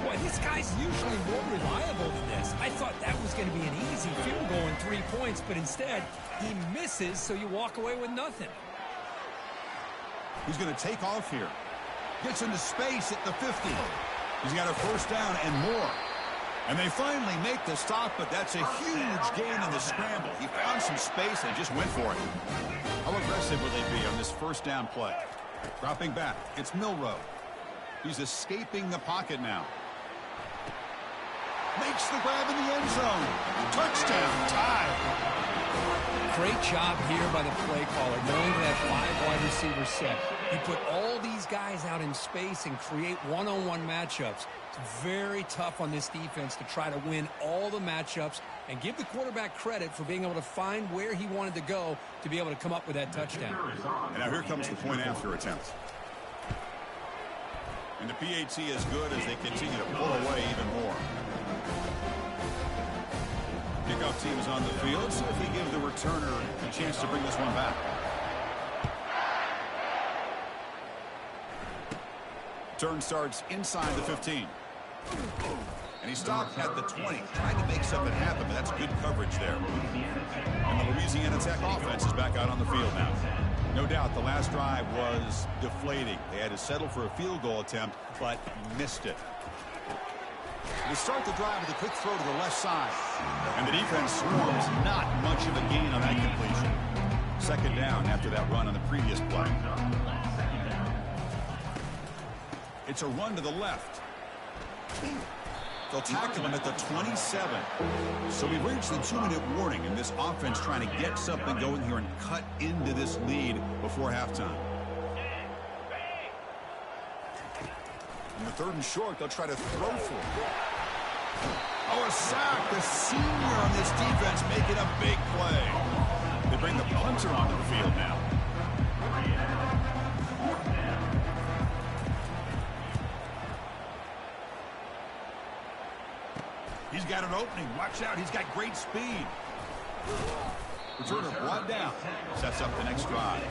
Boy, this guy's usually more reliable than this. I thought that was going to be an easy field goal in 3 points, but instead he misses, so you walk away with nothing. He's going to take off here. Gets into space at the 50. He's got a 1st down and more. And they finally make the stop, but that's a huge gain in the scramble. He found some space and just went for it. How aggressive will they be on this 1st down play? Dropping back, it's Milroe. He's escaping the pocket now. Makes the grab in the end zone. Touchdown, tie. Great job here by the play caller, knowing that 5 wide receiver set. He put all these guys out in space and create one-on-one matchups. It's very tough on this defense to try to win all the matchups and give the quarterback credit for being able to find where he wanted to go to be able to come up with that touchdown. And now here comes the point after attempt. And the PAT is good as they continue to pull away even more. Kickoff team is on the field, so if we give the returner a chance to bring this one back. Turn starts inside the 15. And he stopped at the 20, trying to make something happen, but that's good coverage there. And the Louisiana Tech offense is back out on the field now. No doubt the last drive was deflating. They had to settle for a field goal attempt, but missed it. They start the drive with a quick throw to the left side. And the defense swarms, not much of a gain on that completion. 2nd down after that run on the previous play. It's a run to the left. They'll tackle him at the 27. So we've reached the 2-minute warning, and this offense trying to get something going here and cut into this lead before halftime. In the 3rd and short, they'll try to throw for it. Oh, a sack. The senior on this defense making a big play. They bring the punter onto the field now. He's got an opening. Watch out. He's got great speed. Returner brought down. Sets up the next drive.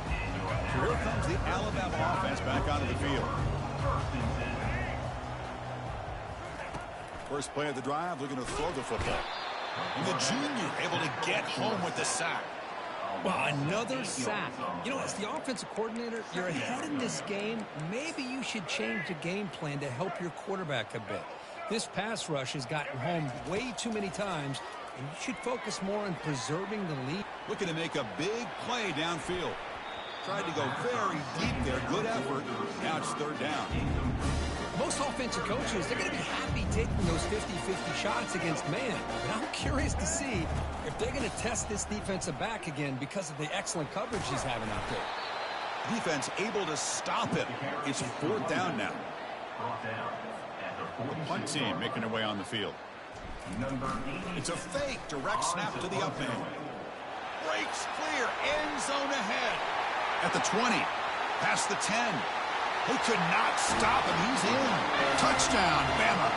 So here comes the Alabama offense back onto the field. First play of the drive, looking to throw the football. And the junior able to get home with the sack. Well, another sack. You know, as the offensive coordinator, you're ahead in this game. Maybe you should change the game plan to help your quarterback a bit. This pass rush has gotten home way too many times, and you should focus more on preserving the lead. Looking to make a big play downfield. Tried to go very deep there. Good effort. Now it's 3rd down. Most offensive coaches, they're going to be happy taking those 50-50 shots against man. But I'm curious to see if they're going to test this defensive back again because of the excellent coverage he's having out there. Defense able to stop it. It's 4th down now. The punt team making their way on the field. It's a fake. Direct snap to the up end. Breaks clear. End zone ahead. At the 20. Past the 10. They could not stop him. He's in. Touchdown, Bama.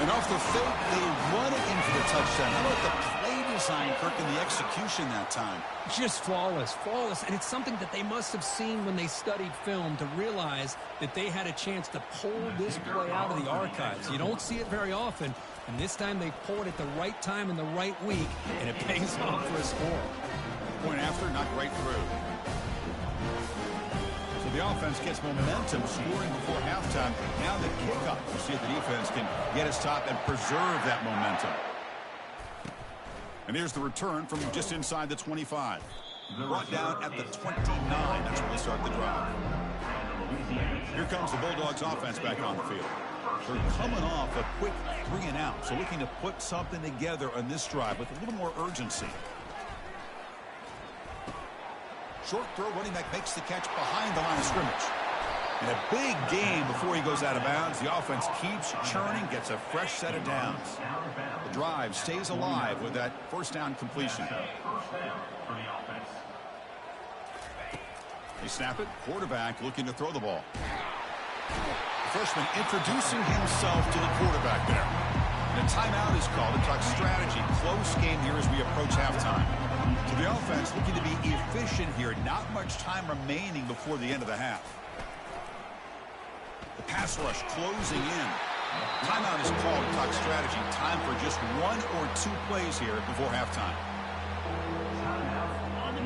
And off the fake, they run it in for the touchdown. How about the play sign, Kirk, in the execution that time. Just flawless, flawless. And it's something that they must have seen when they studied film to realize that they had a chance to pull this play out of the archives. You don't see it very often, and this time they pulled it at the right time in the right week, and it pays off for a score. Point after, knocked right through. So the offense gets momentum, scoring before halftime. Now the kickoff. We'll see if the defense can get a stop and preserve that momentum. And here's the return from just inside the 25. Brought down at the 29. That's where they start the drive. Here comes the Bulldogs offense back on the field. They're coming off a quick 3-and-out, so looking to put something together on this drive with a little more urgency. Short throw, running back makes the catch behind the line of scrimmage. And a big gain before he goes out of bounds. The offense keeps churning, gets a fresh set of downs. The drive stays alive with that first down completion. They snap it. Quarterback looking to throw the ball. The freshman introducing himself to the quarterback there. And a timeout is called to talk strategy. Close game here as we approach halftime. So the offense looking to be efficient here. Not much time remaining before the end of the half. The pass rush closing in. Timeout is called to talk strategy. Time for just 1 or 2 plays here before halftime.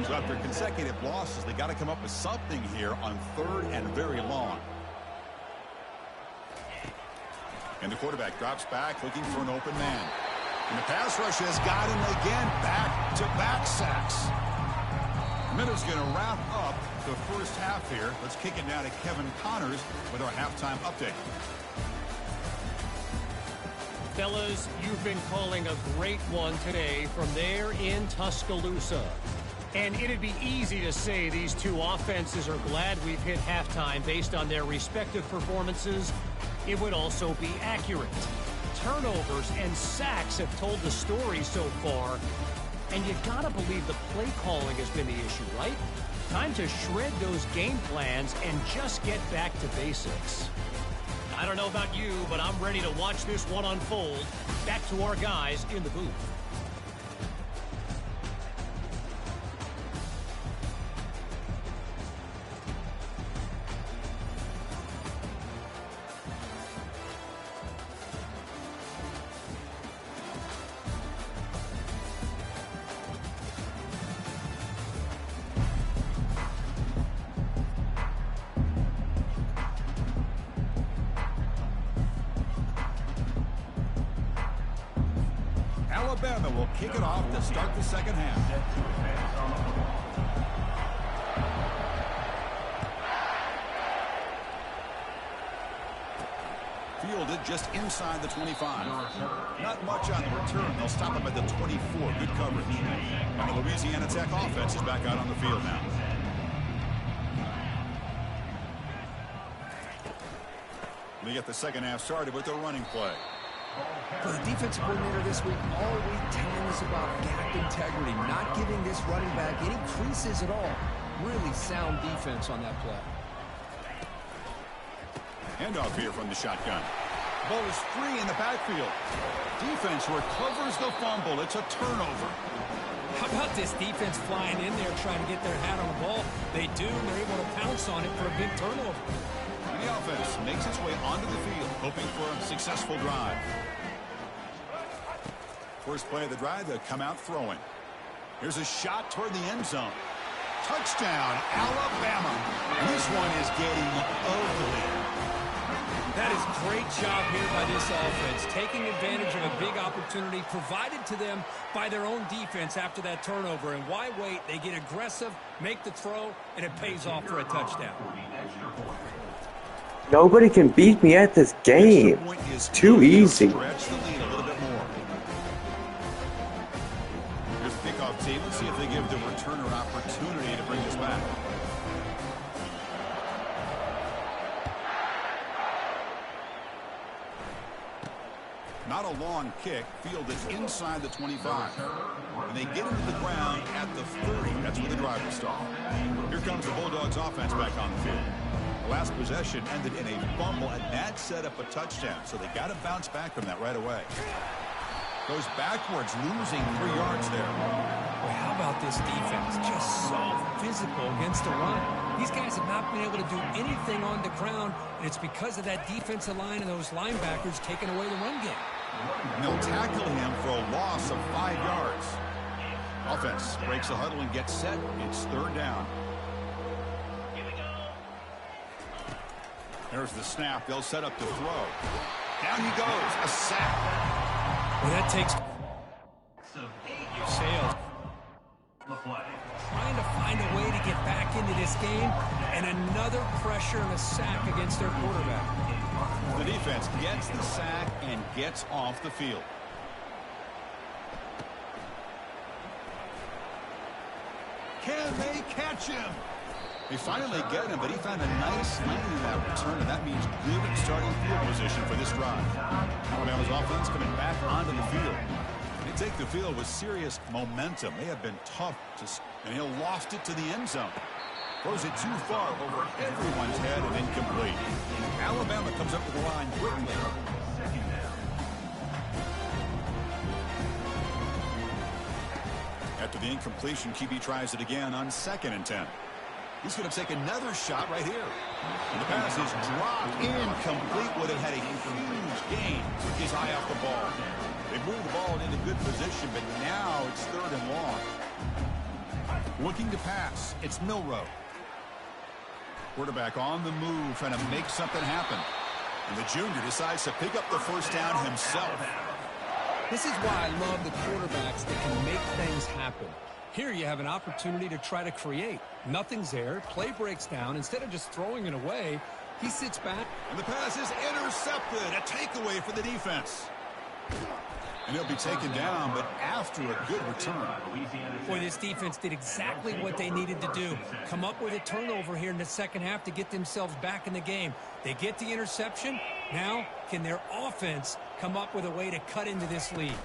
So after consecutive losses, they got to come up with something here on 3rd and very long. And the quarterback drops back looking for an open man. And the pass rush has got him again. Back-to-back sacks. Minutes going to wrap up the first half here. Let's kick it now to Kevin Connors with our halftime update. Fellas, you've been calling a great one today from there in Tuscaloosa. And it'd be easy to say these two offenses are glad we've hit halftime based on their respective performances. It would also be accurate. Turnovers and sacks have told the story so far. And you gotta believe the play calling has been the issue, right? Time to shred those game plans and just get back to basics. I don't know about you, but I'm ready to watch this one unfold. Back to our guys in the booth. Alabama will kick it off to start the second half. Fielded just inside the 25. Not much on the return. They'll stop him at the 24. Good coverage. And the Louisiana Tech offense is back out on the field now. We get the second half started with the running play. For the defensive coordinator this week, all week 10 is about gap integrity, not giving this running back any creases at all. Really sound defense on that play. Handoff here from the shotgun. Ball is free in the backfield. Defense recovers the fumble. It's a turnover. How about this defense flying in there trying to get their hat on the ball? They do, and they're able to pounce on it for a big turnover. And the offense makes its way onto the field, hoping for a successful drive. First play of the drive, they'll come out throwing. Here's a shot toward the end zone. Touchdown, Alabama. And this one is getting ugly. That is great job here by this offense, taking advantage of a big opportunity provided to them by their own defense after that turnover. And why wait? They get aggressive, make the throw, and it pays off for a touchdown. Nobody can beat me at this game. It's too easy. Stretch the lead a little bit more. Here's the kickoff team. Let's see if they give the returner an opportunity to bring this back. Not a long kick. Field is inside the 25. And they get into the ground at the 30. That's where the drive will start. Here comes the Bulldogs offense back on the field. The last possession ended in a fumble, and that set up a touchdown. So they got to bounce back from that right away. Goes backwards, losing 3 yards there. Boy, how about this defense? Just so physical against the run. These guys have not been able to do anything on the ground, and it's because of that defensive line and those linebackers taking away the run game. And they'll tackle him for a loss of 5 yards. Offense breaks the huddle and gets set. It's 3rd down. There's the snap. They'll set up to throw. Down he goes. A sack. Well, that takes Sales trying to find a way to get back into this game, and another pressure and a sack against their quarterback. The defense gets the sack and gets off the field. Can they catch him? They finally get him, but he found a nice lane in that return, and that means good starting field position for this drive. Alabama's offense coming back onto the field. They take the field with serious momentum. They have been tough, and he'll loft it to the end zone. Throws it too far over everyone's head and incomplete. Alabama comes up with the line quickly. After the incompletion, QB tries it again on 2nd and 10. He's going to take another shot right here. And the pass is dropped incomplete. Would have had a huge gain. Took his eye off the ball. They moved the ball into good position, but now it's 3rd and long. Looking to pass. It's Milroe. Quarterback on the move, trying to make something happen. And the junior decides to pick up the 1st down himself. This is why I love the quarterbacks that can make things happen. Here you have an opportunity to try to create. Nothing's there. Play breaks down. Instead of just throwing it away, he sits back. And the pass is intercepted. A takeaway for the defense. And he'll be taken down, but after a good return. Boy, this defense did exactly what they needed to do. Come up with a turnover here in the 2nd half to get themselves back in the game. They get the interception. Now, can their offense come up with a way to cut into this lead?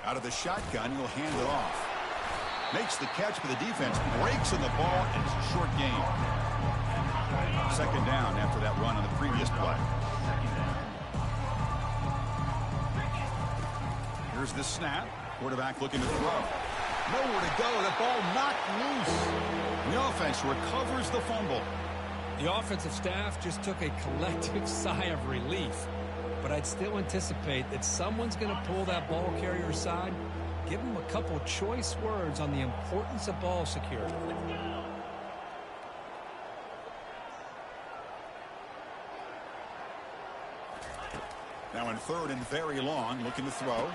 Out of the shotgun, he'll hand it off. Makes the catch, but the defense breaks in the ball, and it's a short gain. 2nd down after that run on the previous play. Here's the snap. Quarterback looking to throw. Nowhere to go. The ball knocked loose. The offense recovers the fumble. The offensive staff just took a collective sigh of relief. But I'd still anticipate that someone's going to pull that ball carrier aside. Give him a couple choice words on the importance of ball security. Now in 3rd and very long, looking to throw.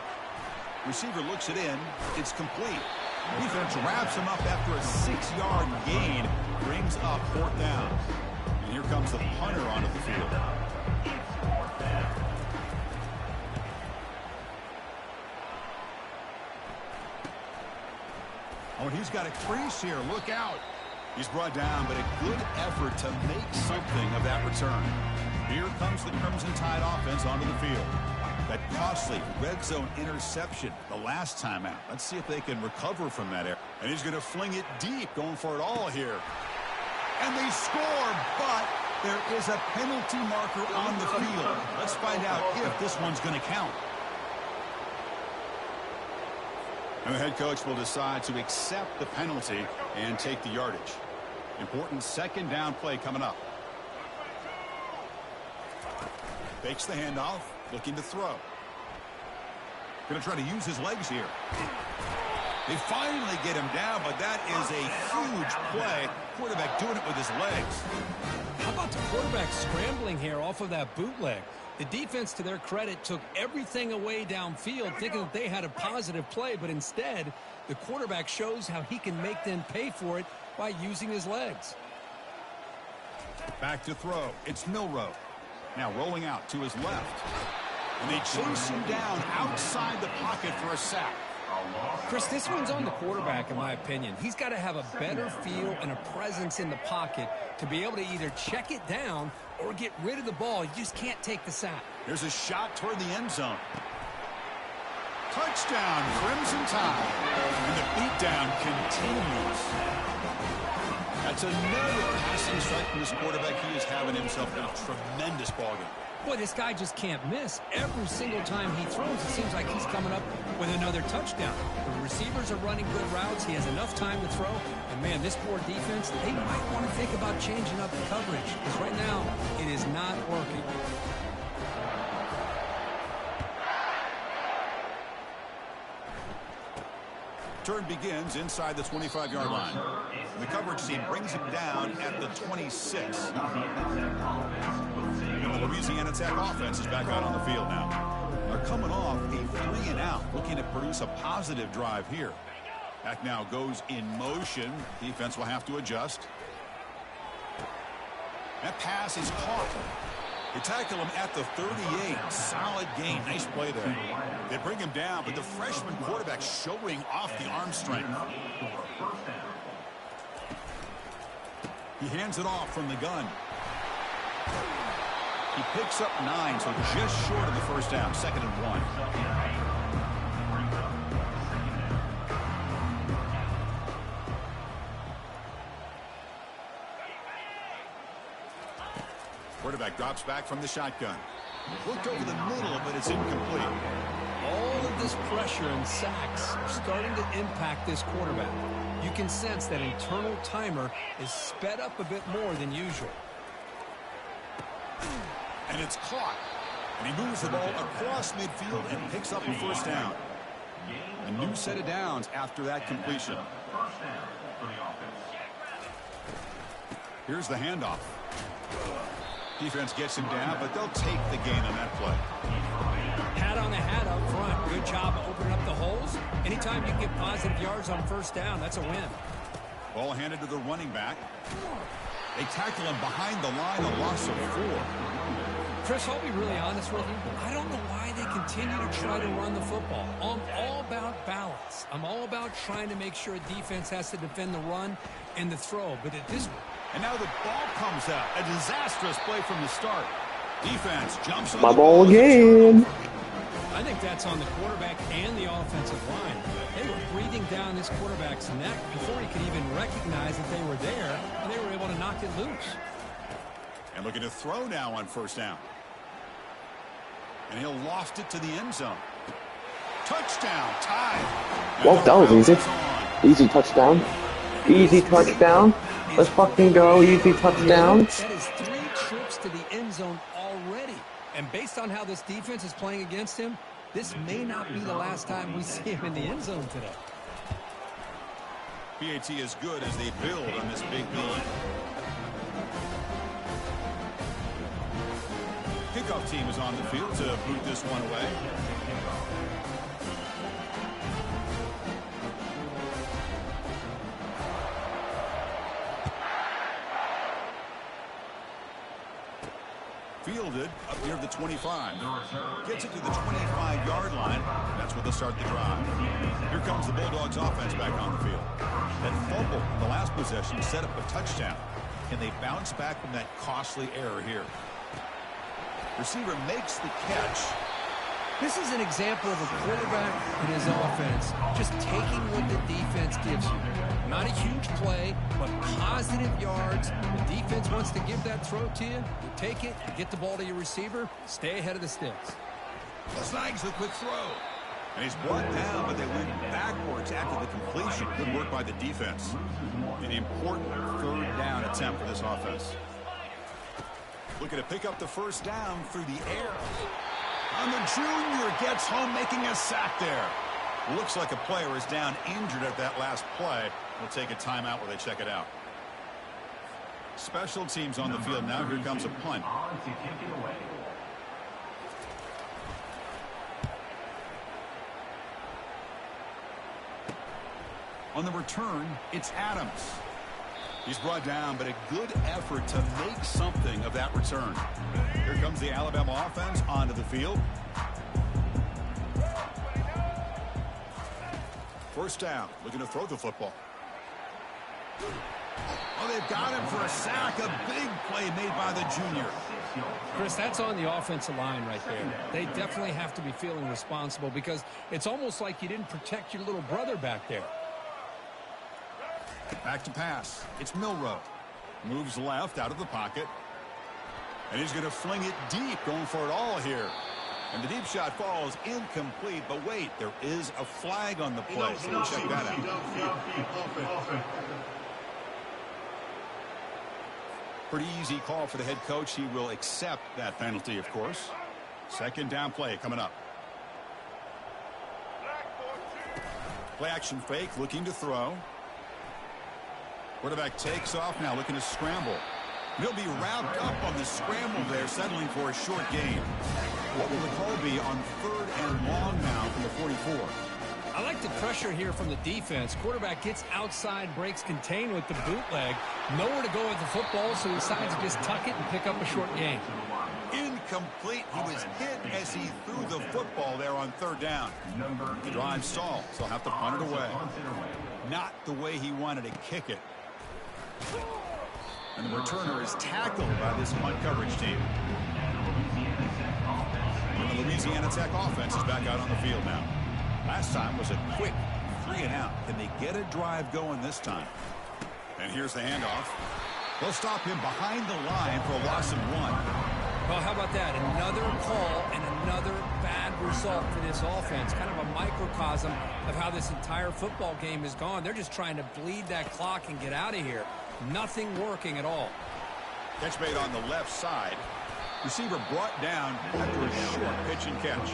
Receiver looks it in. It's complete. Defense wraps him up after a 6-yard gain. Brings up 4th down. And here comes the punter onto the field. Oh, he's got a crease here. Look out. He's brought down, but a good effort to make something of that return. Here comes the Crimson Tide offense onto the field. That costly red zone interception the last time out. Let's see if they can recover from that error. And he's going to fling it deep, going for it all here. And they score, but there is a penalty marker on the field. Let's find out if this one's going to count. And the head coach will decide to accept the penalty and take the yardage. Important 2nd down play coming up. Fakes the handoff, looking to throw. Going to try to use his legs here. They finally get him down, but that is a huge play. Quarterback doing it with his legs. How about the quarterback scrambling here off of that bootleg? The defense, to their credit, took everything away downfield, thinking that they had a positive play, but instead, the quarterback shows how he can make them pay for it by using his legs. Back to throw. It's Milroe. Now rolling out to his left. And they chase him down outside the pocket for a sack. Chris, this one's on the quarterback, in my opinion. He's got to have a better feel and a presence in the pocket to be able to either check it down or get rid of the ball. You just can't take the sack. There's a shot toward the end zone. Touchdown, Crimson Tide. And the beatdown continues. That's another passing strike from this quarterback. He is having himself a tremendous ballgame. Boy, this guy just can't miss. Every single time he throws, it seems like he's coming up with another touchdown. The receivers are running good routes. He has enough time to throw. And, man, this poor defense, they might want to think about changing up the coverage because right now it is not working. Turn begins inside the 25-yard line. The coverage team brings him down at the 26. And the Louisiana Tech offense is back out on the field now. They're coming off a 3-and-out, looking to produce a positive drive here. Back now goes in motion. Defense will have to adjust. That pass is caught. They tackle him at the 38. Solid gain. Nice play there. They bring him down, but the freshman quarterback showing off the arm strength. He hands it off from the gun. He picks up 9, so just short of the first down. 2nd and 1. Quarterback drops back from the shotgun. Looked over the middle, but it's incomplete. All of this pressure and sacks are starting to impact this quarterback. You can sense that internal timer is sped up a bit more than usual. And it's caught. And he moves the ball across midfield and picks up a first down. A new set of downs after that completion. Here's the handoff. Defense gets him down, but they'll take the gain on that play. Hat on the hat up front. Good job of opening up the holes. Anytime you can get positive yards on first down, that's a win. Ball handed to the running back. They tackle him behind the line, a loss of 4. Chris, I'll be really honest with you. I don't know why they continue to try to run the football. I'm all about balance. I'm all about trying to make sure a defense has to defend the run and the throw. But at this And now the ball comes out. A disastrous play from the start. Defense jumps on My the ball again. I think that's on the quarterback and the offensive line. They were breathing down this quarterback's neck before he could even recognize that they were there, and they were able to knock it loose. And looking to throw now on first down. And he'll loft it to the end zone. Touchdown, tied. Well, that was easy. Easy touchdown. Easy touchdown. Let's fucking go. Easy touchdown. That is 3 trips to the end zone already. And based on how this defense is playing against him, this may not be the last time we see him in the end zone today. PAT is good as they build on this big lead. Kickoff team is on the field to boot this one away. Fielded up near the 25. Gets it to the 25-yard line. That's where they'll start the drive. Here comes the Bulldogs offense back on the field. That fumble in the last possession set up a touchdown. Can they bounce back from that costly error here? Receiver makes the catch. This is an example of a quarterback and his offense just taking what the defense gives you. Not a huge play, but positive yards. The defense wants to give that throw to you. You take it, you get the ball to your receiver, stay ahead of the sticks. Snags the quick throw. And he's brought down, but they went backwards after the completion. Good work by the defense. An important 3rd down attempt for this offense. Looking to pick up the first down through the air. And the junior gets home making a sack there. Looks like a player is down injured at that last play. We'll take a timeout where they check it out. Special teams on the field now. Here comes a punt. On the return, it's Adams. He's brought down, but a good effort to make something of that return. Here comes the Alabama offense onto the field. First down, looking to throw the football. Oh, they've got him for a sack. A big play made by the junior. Chris, that's on the offensive line right there. They definitely have to be feeling responsible because it's almost like you didn't protect your little brother back there. Back to pass. It's Milroe. Moves left out of the pocket. And he's going to fling it deep, going for it all here. And the deep shot falls incomplete. But wait, there is a flag on the play, so we'll check that out. Pretty easy call for the head coach. He will accept that penalty, of course. Second down play coming up. Play action fake, looking to throw. Quarterback takes off now, looking to scramble. He'll be wrapped up on the scramble there, settling for a short gain. What will the call be on 3rd and long now from the 44? I like the pressure here from the defense. Quarterback gets outside, breaks contain with the bootleg. Nowhere to go with the football, so he decides to just tuck it and pick up a short gain. Incomplete. He was hit as he threw the football there on 3rd down. The drive stalls. He'll have to punt it away. Not the way he wanted to kick it. And the returner is tackled by this punt coverage team. And the Louisiana Tech offense is back out on the field now. Last time was a quick 3-and-out. Can they get a drive going this time? And here's the handoff. They'll stop him behind the line for a loss of 1. Well, how about that? Another call and another bad result for this offense. Kind of a microcosm of how this entire football game has gone. They're just trying to bleed that clock and get out of here. Nothing working at all. Catch made on the left side. Receiver brought down after a short pitch and catch.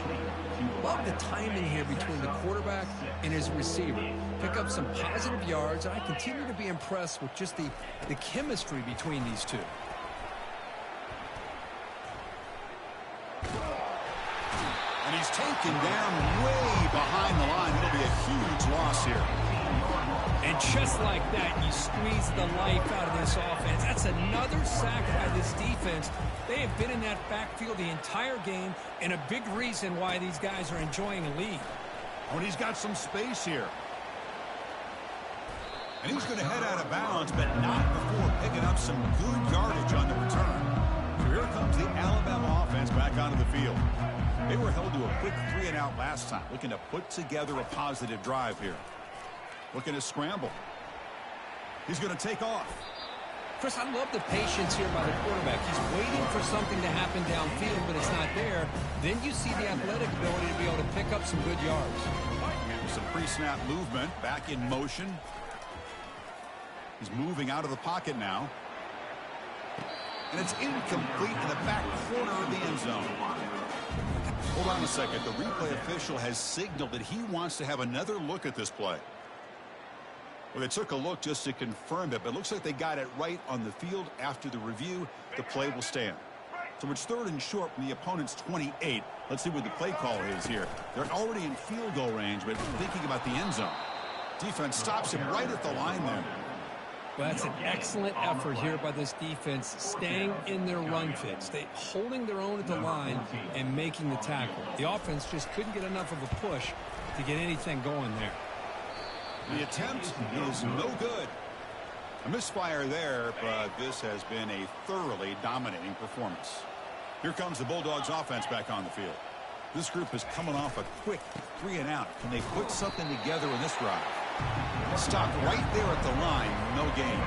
Love the timing here between the quarterback and his receiver. Pick up some positive yards, and I continue to be impressed with just the chemistry between these two. And he's taken down way behind the line. It'll be a huge loss here. And just like that, you squeeze the life out of this offense. That's another sack by this defense. They have been in that backfield the entire game, and a big reason why these guys are enjoying a lead. Oh, and he's got some space here. And he's going to head out of bounds, but not before picking up some good yardage on the return. So here comes the Alabama offense back onto the field. They were held to a quick 3-and-out last time, looking to put together a positive drive here. Looking to scramble. He's going to take off. Chris, I love the patience here by the quarterback. He's waiting for something to happen downfield, but it's not there. Then you see the athletic ability to be able to pick up some good yards. Some pre-snap movement, back in motion. He's moving out of the pocket now. And it's incomplete in the back corner of the end zone. Hold on a second. The replay official has signaled that he wants to have another look at this play. Well, they took a look just to confirm it, but it looks like they got it right on the field. After the review, the play will stand. So it's 3rd and short from the opponent's 28. Let's see what the play call is here. They're already in field goal range, but thinking about the end zone. Defense stops him right at the line there. Well, that's an excellent effort here by this defense, staying in their run fits. They holding their own at the line and making the tackle. The offense just couldn't get enough of a push to get anything going there. The attempt is no good. A misfire there, but this has been a thoroughly dominating performance. Here comes the Bulldogs offense back on the field. This group is coming off a quick 3-and-out. Can they put something together in this drive? Stop right there at the line, no gain.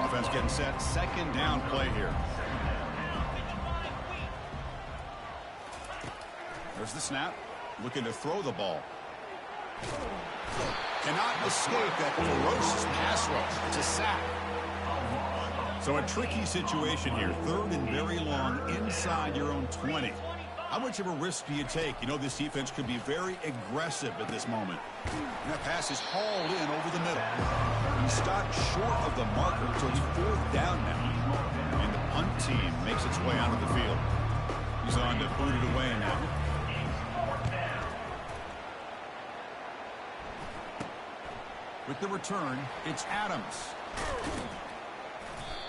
Offense getting set, 2nd down play here. There's the snap, looking to throw the ball. Cannot escape that ferocious pass rush. It's a sack. So a tricky situation here. 3rd and very long inside your own 20. How much of a risk do you take? You know this defense could be very aggressive at this moment. And that pass is hauled in over the middle. He stopped short of the marker, so it's 4th down now. And the punt team makes its way onto the field. He's on to boot it away now. With the return, it's Adams.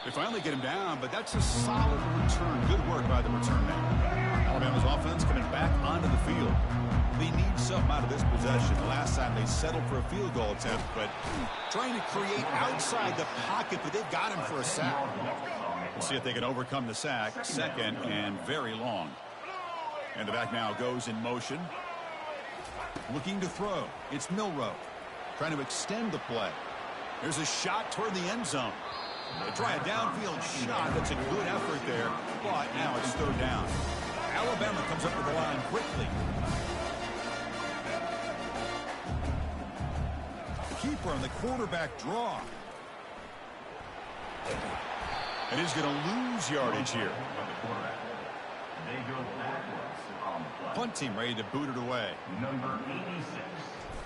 They finally get him down, but that's a solid return. Good work by the return man. Alabama's offense coming back onto the field. They need something out of this possession. The last time they settled for a field goal attempt, but trying to create outside the pocket, but they've got him for a sack. We'll see if they can overcome the sack. 2nd and very long. And the back now goes in motion. Looking to throw. It's Milroe. Trying to extend the play. There's a shot toward the end zone. They try a downfield shot. That's a good effort there, but now it's third down. Alabama comes up with the line quickly. Keeper on the quarterback draw. And he's going to lose yardage here. They go backwards on the play. Punt team ready to boot it away. Number 86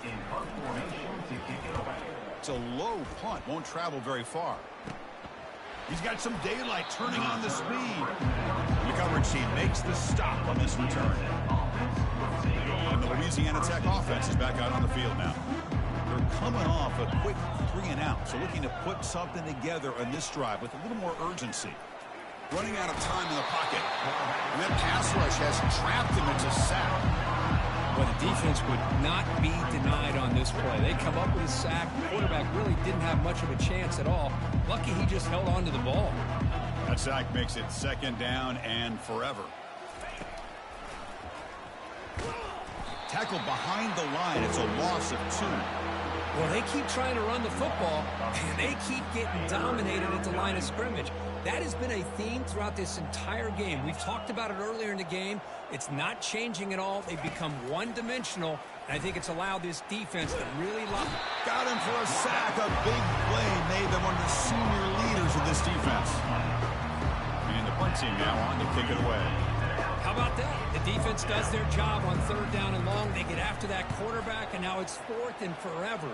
in punt formation to kick it away. It's a low punt. Won't travel very far. He's got some daylight turning on the speed. The coverage team makes the stop on this return. And the Louisiana Tech offense is back out on the field now. They're coming off a quick 3-and-out, so looking to put something together on this drive with a little more urgency. Running out of time in the pocket. And that pass rush has trapped him. It's a sack. Well, the defense would not be denied on this play. They come up with a sack. The quarterback really didn't have much of a chance at all. Lucky he just held on to the ball. That sack makes it second down and forever. Tackled behind the line. It's a loss of 2. Well, they keep trying to run the football, and they keep getting dominated at the line of scrimmage. That has been a theme throughout this entire game. We've talked about it earlier in the game. It's not changing at all. They've become one-dimensional, and I think it's allowed this defense to really lock. Got him for a sack. A big play made them one of the senior leaders of this defense. And the punt team now on to kick it away. How about that? The defense does their job on third down and long. They get after that quarterback, and now it's fourth and forever.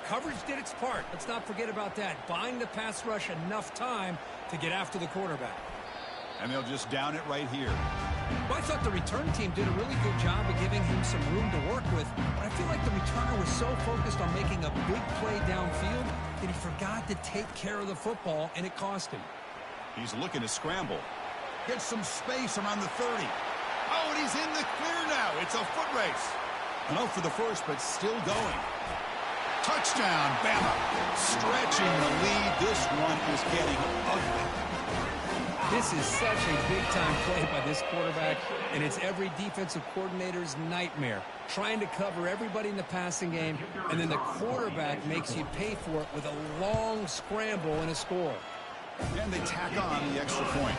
Coverage did its part. Let's not forget about that. Buying the pass rush enough time to get after the quarterback. And they'll just down it right here. Well, I thought the return team did a really good job of giving him some room to work with, but I feel like the returner was so focused on making a big play downfield that he forgot to take care of the football, and it cost him. He's looking to scramble. Gets some space around the 30. Oh, and he's in the clear now. It's a foot race. Enough for the first, but still going. Touchdown, Bama. Stretching the lead. This one is getting ugly. This is such a big-time play by this quarterback, and it's every defensive coordinator's nightmare. Trying to cover everybody in the passing game, and then the quarterback makes you pay for it with a long scramble and a score. And they tack on the extra point.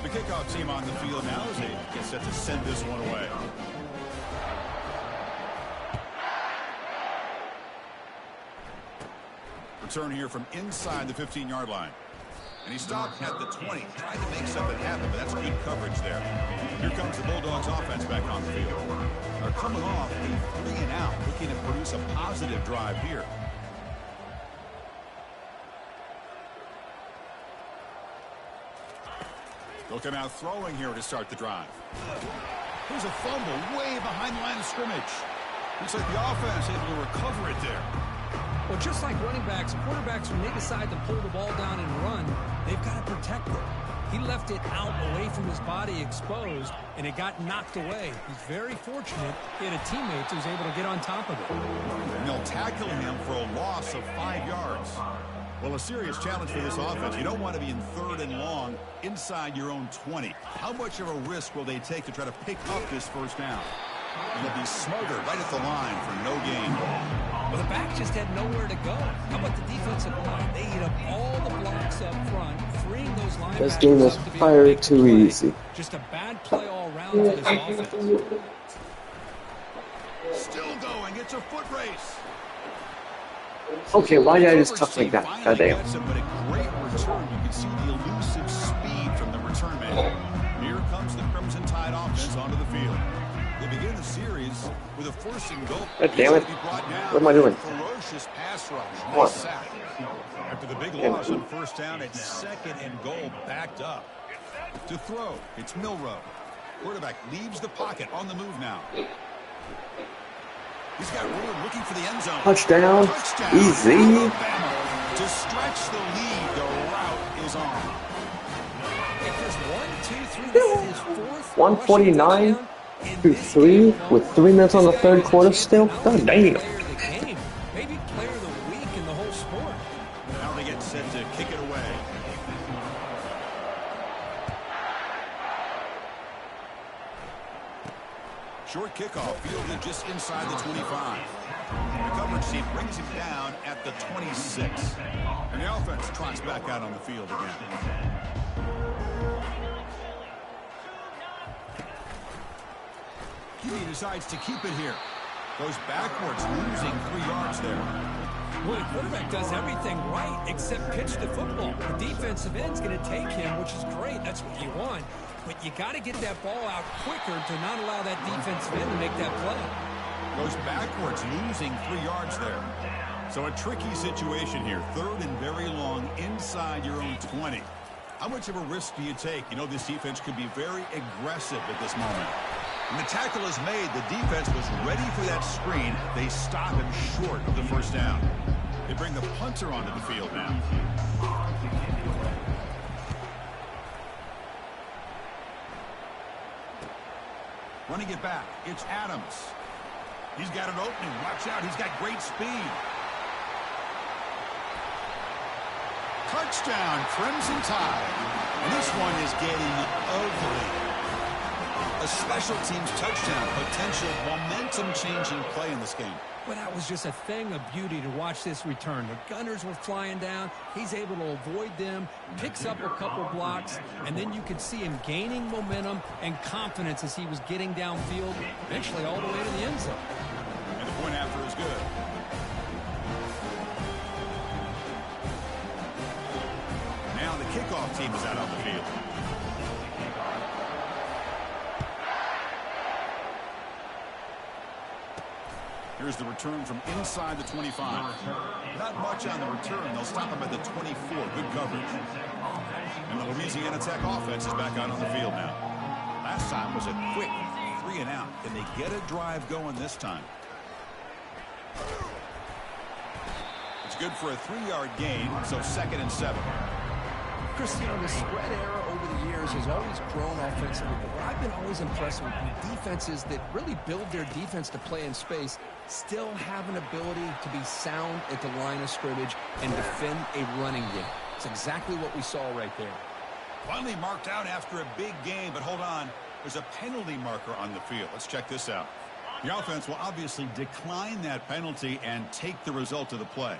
The kickoff team on the field now as they get set to send this one away. Return here from inside the 15-yard line. And he stopped at the 20, tried to make something happen, but that's good coverage there. Here comes the Bulldogs offense back on the field. They're coming off a 3-and-out, looking to produce a positive drive here. They'll come out throwing here to start the drive. There's a fumble way behind the line of scrimmage. Looks like the offense able to recover it there. Well, just like running backs, quarterbacks, when they decide to pull the ball down and run, they've got to protect it. He left it out away from his body exposed, and it got knocked away. He's very fortunate he had a teammate who was able to get on top of it. And they'll tackle him for a loss of 5 yards. Well, a serious challenge for this offense. You don't want to be in third and long inside your own 20. How much of a risk will they take to try to pick up this first down? And they'll be smothered right at the line for no gain. Well, the back just had nowhere to go. How about the defensive line? They eat up all the blocks up front, freeing those linebackers. This game is up to be able to far make the too play. easy. Just a bad play all around for this offense. Still going. It's a foot race. Okay, why did I just touch like that? Finally Goddamn. gets him, but a great return. You can see the elusive speed from the return man. Here comes the Crimson Tide offense onto the field. They begin the series with a 1st and goal. God damn it. What am I doing? Ferocious pass rush. What? Nice sack. After the big loss on 1st down, it's 2nd and goal backed up. To throw, it's Milroe. Quarterback leaves the pocket on the move now. He's got room looking for the end zone. Touchdown. Easy. Alabama. To stretch the lead, the route is on. If there's 1, 2, 3, this is his 4th 149 rushing touchdown to in this 3 game alone. with 3 minutes on the This guy 3rd is a quarter chance still. to God be damn. player of the game, maybe player of the week in the whole sport. Now they get set to kick it away. Short kickoff, fielded just inside the 25. The coverage team brings him down at the 26. And the offense trots back out on the field again. He decides to keep it here. Goes backwards, losing 3 yards there. Well, the quarterback does everything right except pitch the football. The defensive end's going to take him, which is great. That's what you want. But you got to get that ball out quicker to not allow that defensive end to make that play. Goes backwards, losing 3 yards there. So a tricky situation here. 3rd and very long inside your own 20. How much of a risk do you take? You know, this defense could be very aggressive at this moment. When the tackle is made, the defense was ready for that screen. They stop him short of the 1st down. They bring the punter onto the field now. Running it back, it's Adams. He's got an opening. Watch out, he's got great speed. Touchdown, Crimson Tide. And this one is getting ugly. A special teams touchdown, potential momentum-changing play in this game. Well, that was just a thing of beauty to watch this return. The gunners were flying down. He's able to avoid them, picks up a couple blocks, and then you could see him gaining momentum and confidence as he was getting downfield, eventually all the way to the end zone. And the point after is good. Now the kickoff team is out on the field. Here's the return from inside the 25. Not much on the return. They'll stop him at the 24. Good coverage. And the Louisiana Tech offense is back out on the field now. Last time was a quick 3 and out. Can they get a drive going this time? It's good for a 3-yard gain, so 2nd and 7. Cristiano, the spread era over the years has always grown offensively, but what I've been always impressed with defenses that really build their defense to play in space still have an ability to be sound at the line of scrimmage and defend a running game. It's exactly what we saw right there. Finally marked out after a big game, but hold on. There's a penalty marker on the field. Let's check this out. The offense will obviously decline that penalty and take the result of the play.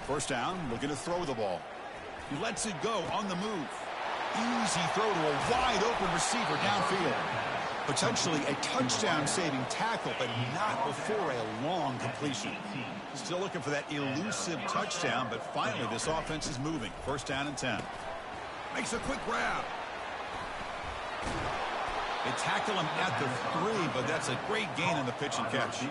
1st down, looking to throw the ball. He lets it go on the move. Easy throw to a wide-open receiver downfield. Potentially a touchdown-saving tackle, but not before a long completion. Still looking for that elusive touchdown, but finally this offense is moving. 1st down and 10. Makes a quick grab. They tackle him at the 3, but that's a great gain in the pitch and catch.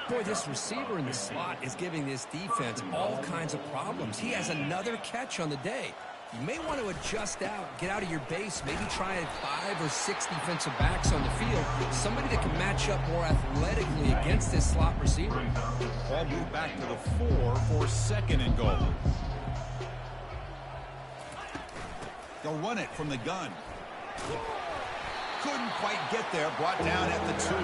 Boy, this receiver in the slot is giving this defense all kinds of problems. He has another catch on the day. You may want to adjust out, get out of your base, maybe try 5 or 6 defensive backs on the field. Somebody that can match up more athletically against this slot receiver. Ball moved back to the 4 for 2nd and goal. They'll run it from the gun. Couldn't quite get there, brought down at the 2.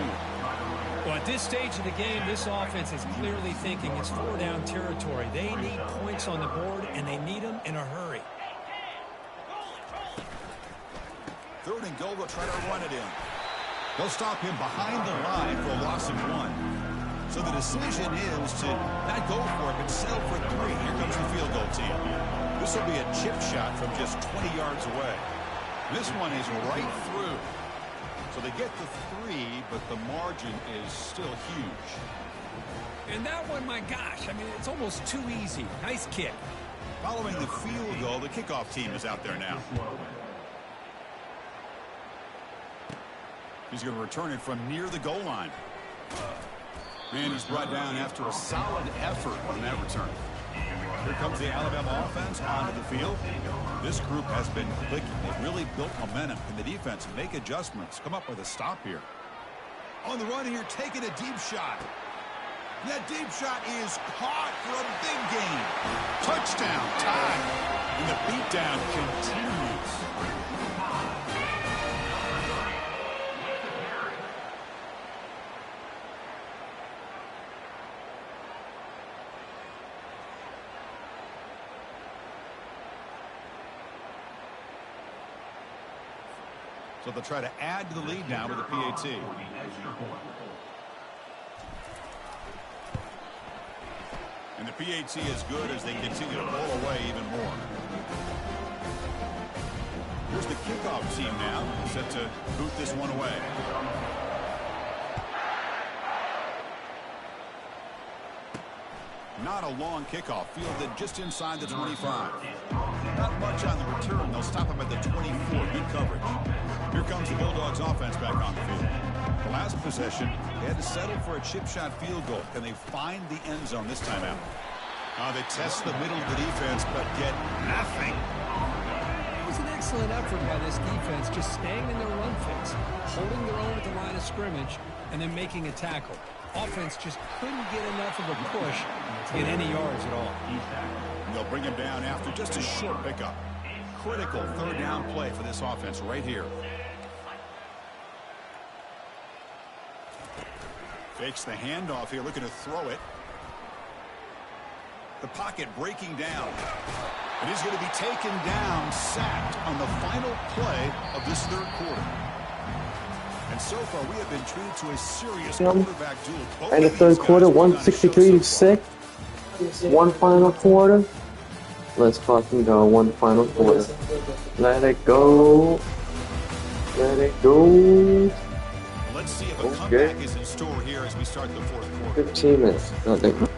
Well, at this stage of the game, this offense is clearly thinking it's 4-down territory. They need points on the board, and they need them in a hurry. 3rd and goal, they'll try to run it in. They'll stop him behind the line for a loss of 1. So the decision is to not go for it, but settle for 3. Here comes the field goal team. This will be a chip shot from just 20 yards away. This one is right through. So they get the 3, but the margin is still huge. And that one, my gosh, I mean, it's almost too easy. Nice kick. Following the field goal, the kickoff team is out there now. He's going to return it from near the goal line. And he's brought down after a solid effort on that return. Here comes the Alabama offense onto the field. This group has been clicking. They've really built momentum in the defense. Make adjustments. Come up with a stop here. On the run here, taking a deep shot. That deep shot is caught for a big gain. Touchdown, tie. And the beatdown continues. So they'll try to add to the lead now with a PAT. And the PAT is good as they continue to pull away even more. Here's the kickoff team now, set to boot this one away. Not a long kickoff, fielded just inside the 25. Not much on the return. They'll stop him at the 24. Good coverage. Here comes the Bulldogs offense back on the field. The last possession, they had to settle for a chip shot field goal. Can they find the end zone this time out? They test the middle of the defense, but get nothing. It was an excellent effort by this defense, just staying in their run fix, holding their own at the line of scrimmage, and then making a tackle. Offense just couldn't get enough of a push to get any yards at all. They'll bring him down after just a short pickup. Critical third down play for this offense right here. Fakes the handoff here, looking to throw it. The pocket breaking down. And he's going to be taken down, sacked on the final play of this third quarter. And so far, we have been treated to a serious quarterback duel. And the third quarter, 163-6. One final quarter. Let's fucking go. One final quarter. Let it go. Let it go. Let's see if a comeback is in store here as we start the fourth quarter. 15 minutes. Nothing. The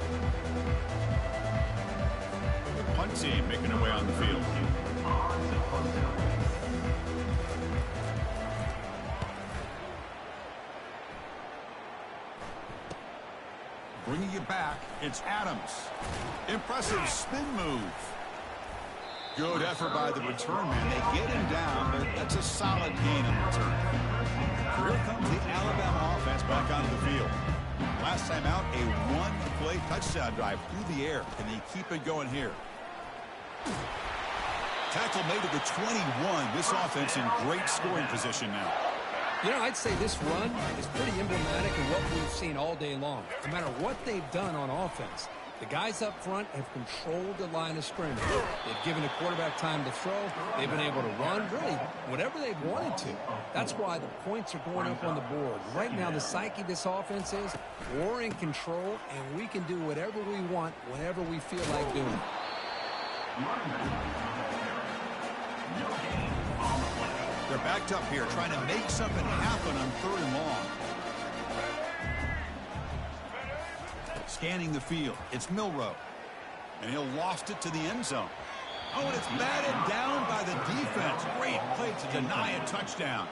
punt team making their way on the field. Bringing it back, it's Adams. Impressive spin move. Good effort by the return man. They get him down, but that's a solid gain on return. Here comes the Alabama offense back onto the field. Last time out, a one-play touchdown drive through the air. Can they keep it going here? Tackle made at the 21. This offense in great scoring position now. You know, I'd say this run is pretty emblematic of what we've seen all day long. No matter what they've done on offense, the guys up front have controlled the line of scrimmage. They've given the quarterback time to throw. They've been able to run, really, whatever they've wanted to. That's why the points are going up on the board. Right now, the psyche of this offense is we're in control, and we can do whatever we want whenever we feel like doing it. They're backed up here, trying to make something happen on third and long. Scanning the field, it's Milroe. And he'll lost it to the end zone. Oh, and it's batted down by the defense. Great play to deny a touchdown.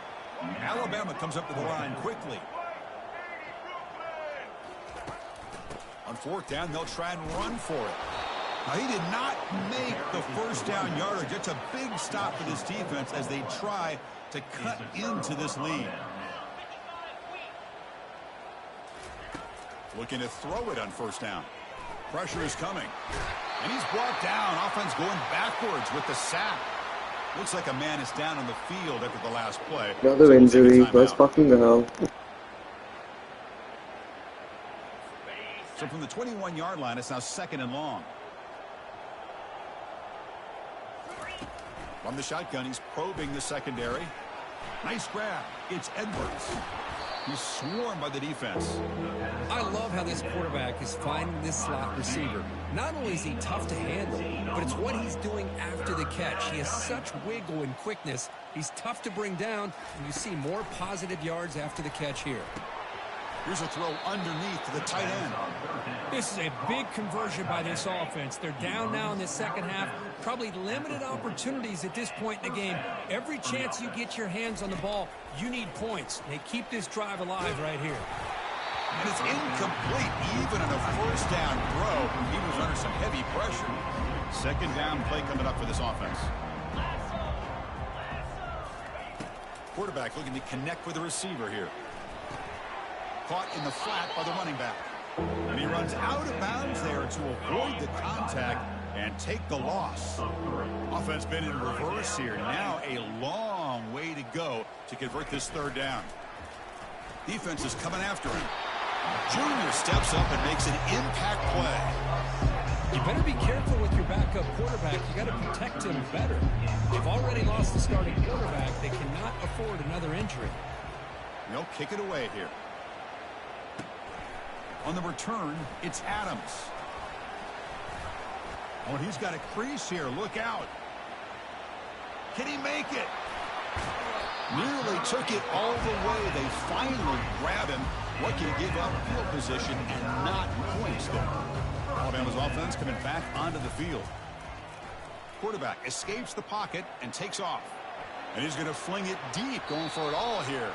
Alabama comes up to the line quickly. On fourth down, they'll try and run for it. Now, he did not make the first down yardage. It's a big stop for this defense as they try to cut into this lead. Looking to throw it on first down. Pressure is coming. And he's brought down. Offense going backwards with the sack. Looks like a man is down on the field after the last play. Another injury. Let's fucking go. So from the 21-yard line, it's now second and long. From the shotgun, he's probing the secondary. Nice grab. It's Edwards. He's swarmed by the defense. I love how this quarterback is finding this slot receiver. Not only is he tough to handle, but it's what he's doing after the catch. He has such wiggle and quickness. He's tough to bring down, and you see more positive yards after the catch here. Here's a throw underneath to the tight end. This is a big conversion by this offense. They're down now in the second half. Probably limited opportunities at this point in the game. Every chance you get your hands on the ball, you need points. They keep this drive alive right here. And it's incomplete. Even in a first down throw, he was under some heavy pressure. Second down play coming up for this offense. Quarterback looking to connect with the receiver here. Caught in the flat by the running back. And he runs out of bounds there to avoid the contact and take the loss. Offense been in reverse here. Now a long way to go to convert this third down. Defense is coming after him. Junior steps up and makes an impact play. You better be careful with your backup quarterback. You got to protect him better. They've already lost the starting quarterback. They cannot afford another injury. They'll kick it away here. On the return, it's Adams. Oh, he's got a crease here. Look out. Can he make it? Nearly took it all the way. They finally grab him. What can give up field position and not points there? Alabama's offense coming back onto the field. Quarterback escapes the pocket and takes off. And he's going to fling it deep, going for it all here.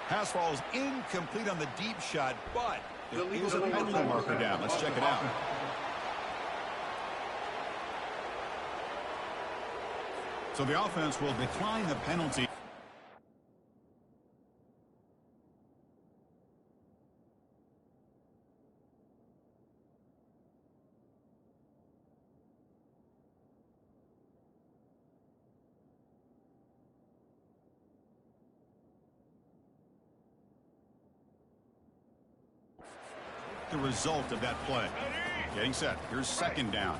Pass falls incomplete on the deep shot, but there is a penalty marker down. Let's check it out. So the offense will decline the penalty. The result of that play. Getting set. Here's second down.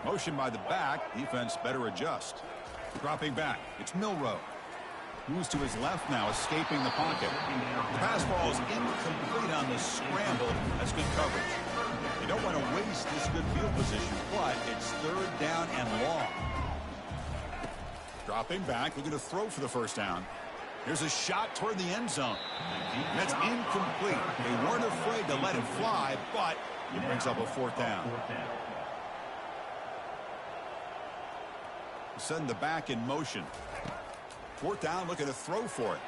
Motion by the back. Defense better adjust. Dropping back. It's Milroe. Moves to his left now, escaping the pocket. The pass ball is incomplete on the scramble. That's good coverage. You don't want to waste this good field position, but it's third down and long. Dropping back. Looking to throw for the first down. Here's a shot toward the end zone. That's incomplete. They weren't afraid to let it fly, but it brings up a fourth down. Send the back in motion. Fourth down, looking to throw for it.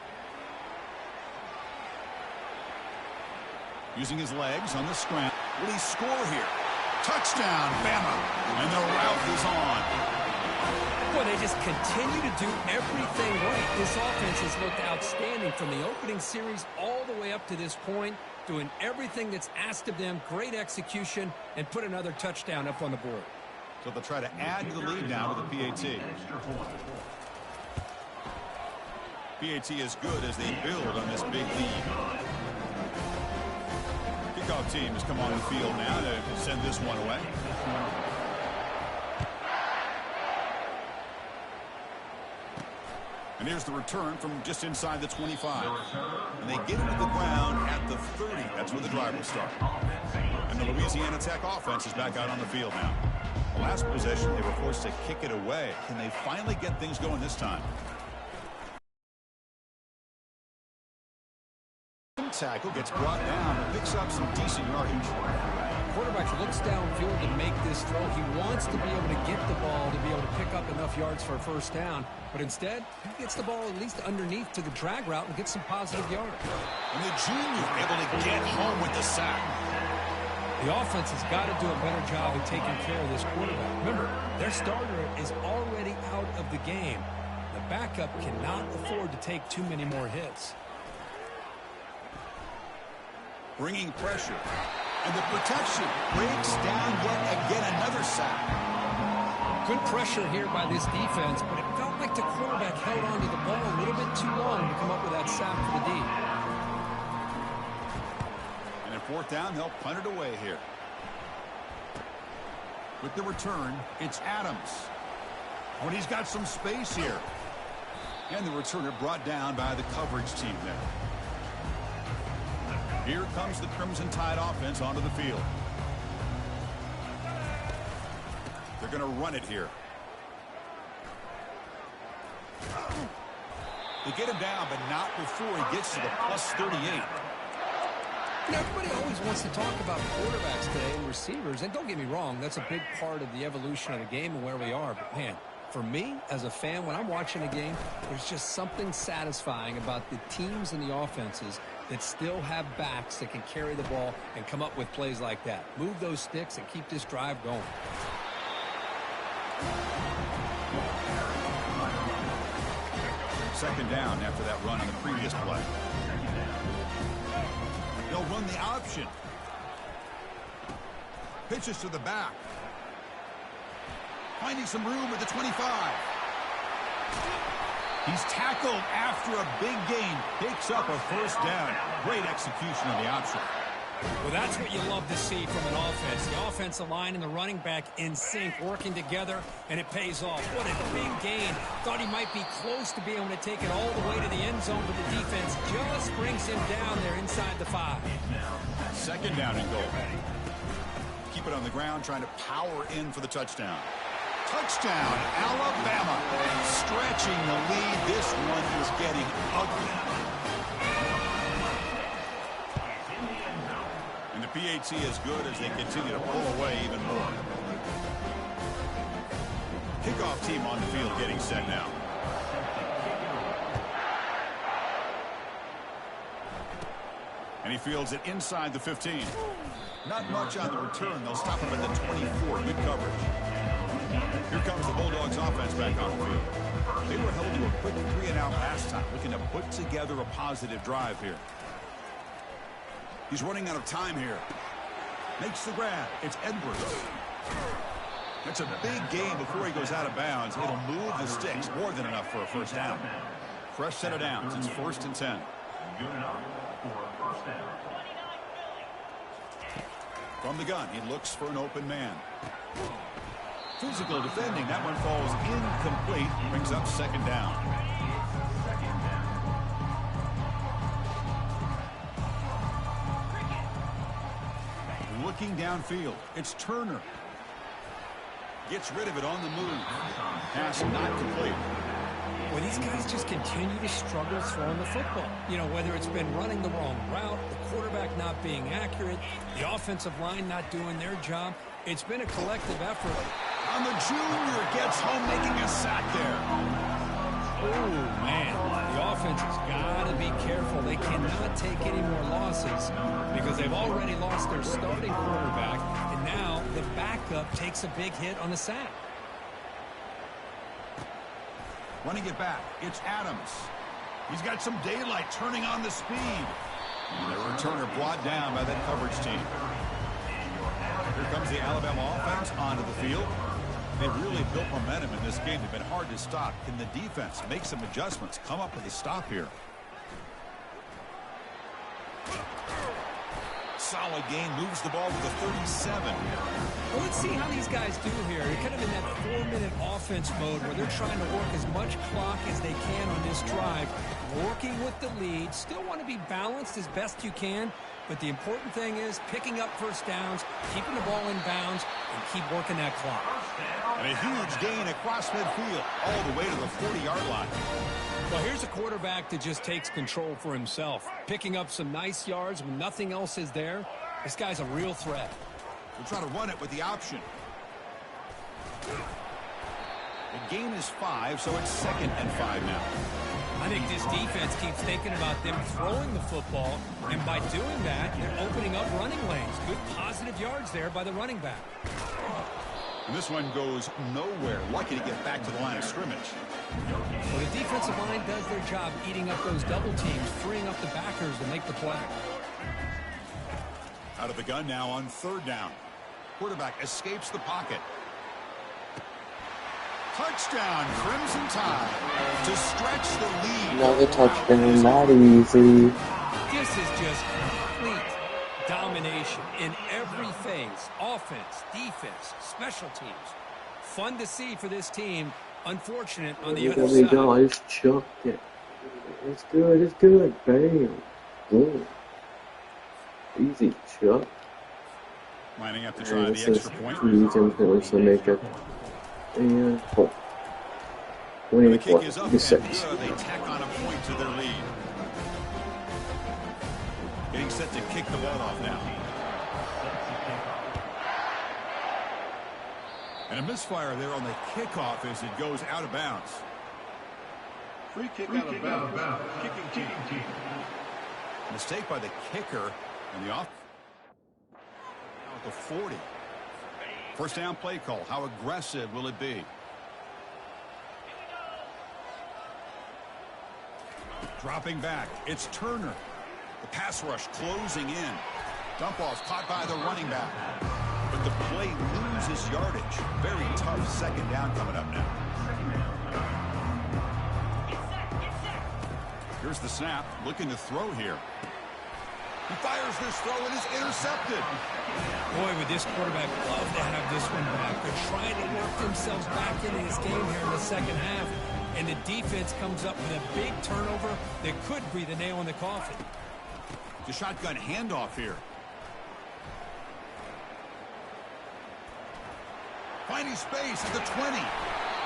Using his legs on the scramble. Will he score here? Touchdown, Bama. And the route is on. Boy, they just continue to do everything right. This offense has looked outstanding from the opening series all the way up to this point, doing everything that's asked of them, great execution, and put another touchdown up on the board. So they'll try to add to the lead now with the PAT. PAT is good as they build on this big lead. Kickoff team has come on the field now to send this one away. And here's the return from just inside the 25. And they get it to the ground at the 30. That's where the drive will start. And the Louisiana Tech offense is back out on the field now. The last possession, they were forced to kick it away. Can they finally get things going this time? Tackle gets brought down and picks up some decent yardage. Quarterback looks downfield to make this throw. He wants to be able to get the ball to be able to pick up enough yards for a first down. But instead, he gets the ball at least underneath to the drag route and gets some positive yards. And the junior able to get home with the sack. The offense has got to do a better job of taking care of this quarterback. Remember, their starter is already out of the game. The backup cannot afford to take too many more hits. Bringing pressure. And the protection breaks down yet again another sack. Good pressure here by this defense, but it felt like the quarterback held on to the ball a little bit too long to come up with that sack for the D. And at fourth down, they'll punt it away here. With the return, it's Adams. Oh, and he's got some space here. And the returner brought down by the coverage team there. Here comes the Crimson Tide offense onto the field. They're going to run it here. They get him down, but not before he gets to the plus 38. You know, everybody always wants to talk about quarterbacks today and receivers, and don't get me wrong, that's a big part of the evolution of the game and where we are. But, man, for me, as a fan, when I'm watching a game, there's just something satisfying about the teams and the offenses that still have backs that can carry the ball and come up with plays like that. Move those sticks and keep this drive going. Second down after that run on the previous play. They'll run the option. Pitches to the back. Finding some room at the 25. He's tackled after a big gain. Picks up a first down. Great execution on the option. Well, that's what you love to see from an offense. The offensive line and the running back in sync, working together, and it pays off. What a big gain. Thought he might be close to being able to take it all the way to the end zone, but the defense just brings him down there inside the 5. Second down and goal. Keep it on the ground, trying to power in for the touchdown. Touchdown, Alabama. Stretching the lead. This one is getting ugly. And the PAT is good as they continue to pull away even more. Kickoff team on the field getting set now. And he fields it inside the 15. Not much on the return. They'll stop him at the 24. Good coverage. Here comes the Bulldogs offense back on the field. They were held to a quick 3-and-out last time, looking to put together a positive drive here. He's running out of time here. Makes the grab. It's Edwards. That's a big gain before he goes out of bounds. It'll move the sticks more than enough for a first down. Fresh set of downs. It's 1st and 10. Good enough for a first down. From the gun, he looks for an open man. Physical defending. That one falls incomplete. Brings up second down. Looking downfield. It's Turner. Gets rid of it on the move. Pass not complete. Well, these guys just continue to struggle throwing the football. You know, whether it's been running the wrong route, the quarterback not being accurate, the offensive line not doing their job. It's been a collective effort. And the junior gets home making a sack there. Oh, man. The offense has got to be careful. They cannot take any more losses because they've already lost their starting quarterback, and now the backup takes a big hit on the sack. Running it back, it's Adams. He's got some daylight turning on the speed. And the returner brought down by that coverage team. Here comes the Alabama offense onto the field. They've really built momentum in this game. They've been hard to stop. Can the defense make some adjustments, come up with a stop here? Solid gain, moves the ball to the 37. Well, let's see how these guys do here. They're kind of in that 4-minute offense mode where they're trying to work as much clock as they can on this drive, working with the lead. Still want to be balanced as best you can, but the important thing is picking up first downs, keeping the ball in bounds, and keep working that clock. And a huge gain across midfield, all the way to the 40-yard line. Well, here's a quarterback that just takes control for himself, picking up some nice yards when nothing else is there. This guy's a real threat. We'll try to run it with the option. The gain is 5, so it's 2nd and 5 now. I think this defense keeps thinking about them throwing the football, and by doing that, they're opening up running lanes. Good positive yards there by the running back. And this one goes nowhere. Lucky to get back to the line of scrimmage. Well, the defensive line does their job eating up those double teams, freeing up the backers to make the play. Out of the gun now on 3rd down. Quarterback escapes the pocket. Touchdown, Crimson Tide, to stretch the lead. Another touchdown, not easy. This is just complete domination in every phase. Offense, defense, special teams. Fun to see for this team Unfortunate on the There other we side. go. I just chucked it. It's good. It's good. Bam. Boom. Easy chuck. Lining up to try And the this is extra point. too easy. I'm going to make it. And boom. And the kick 24 is up and 56. good. They tack on a point to their lead. Getting set to kick the ball off now. And a misfire there on the kickoff as it goes out of bounds. Free kick out of bounds. Kicking team. Mistake by the kicker and the off. At the 40. First down play call. How aggressive will it be? Dropping back. It's Turner. The pass rush closing in. Dump off caught by the running back. But the play loses yardage. Very tough second down coming up now. Here's the snap. Looking to throw here. He fires this throw and is intercepted. Boy, would this quarterback love to have this one back. They're trying to work themselves back into this game here in the second half. And the defense comes up with a big turnover that could be the nail in the coffin. The shotgun handoff here. Finding space at the 20.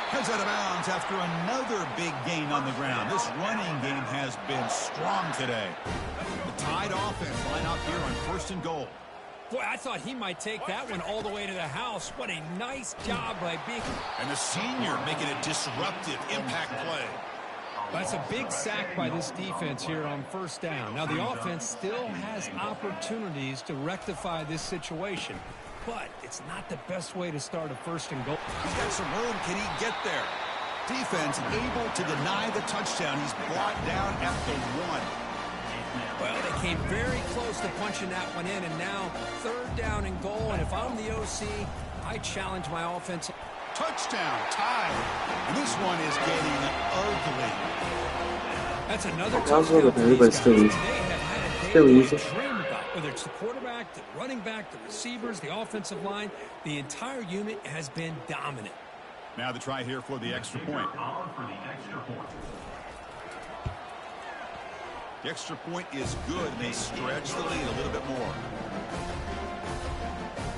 Heads out of bounds after another big gain on the ground. This running game has been strong today. The Tide offense line up here on 1st and goal. Boy, I thought he might take that one all the way to the house. What a nice job by Beacon. And the senior making a disruptive impact play. That's a big sack by this defense here on first down. Now, the offense still has opportunities to rectify this situation, but it's not the best way to start a 1st and goal. He's got some room. Can he get there? Defense able to deny the touchdown. He's brought down at the 1. Well, they came very close to punching that one in, and now 3rd down and goal. And if I'm the OC, I challenge my offense. Touchdown, Tide. And this one is getting ugly. That's another Sounds touchdown good, for but these it's still guys. easy. They have had a day Still they easy. dream about. Whether it's the quarterback, the running back, the receivers, the offensive line, the entire unit has been dominant. Now the try here for the extra point. On for the extra point. The extra point is good, and they stretch the lead a little bit more.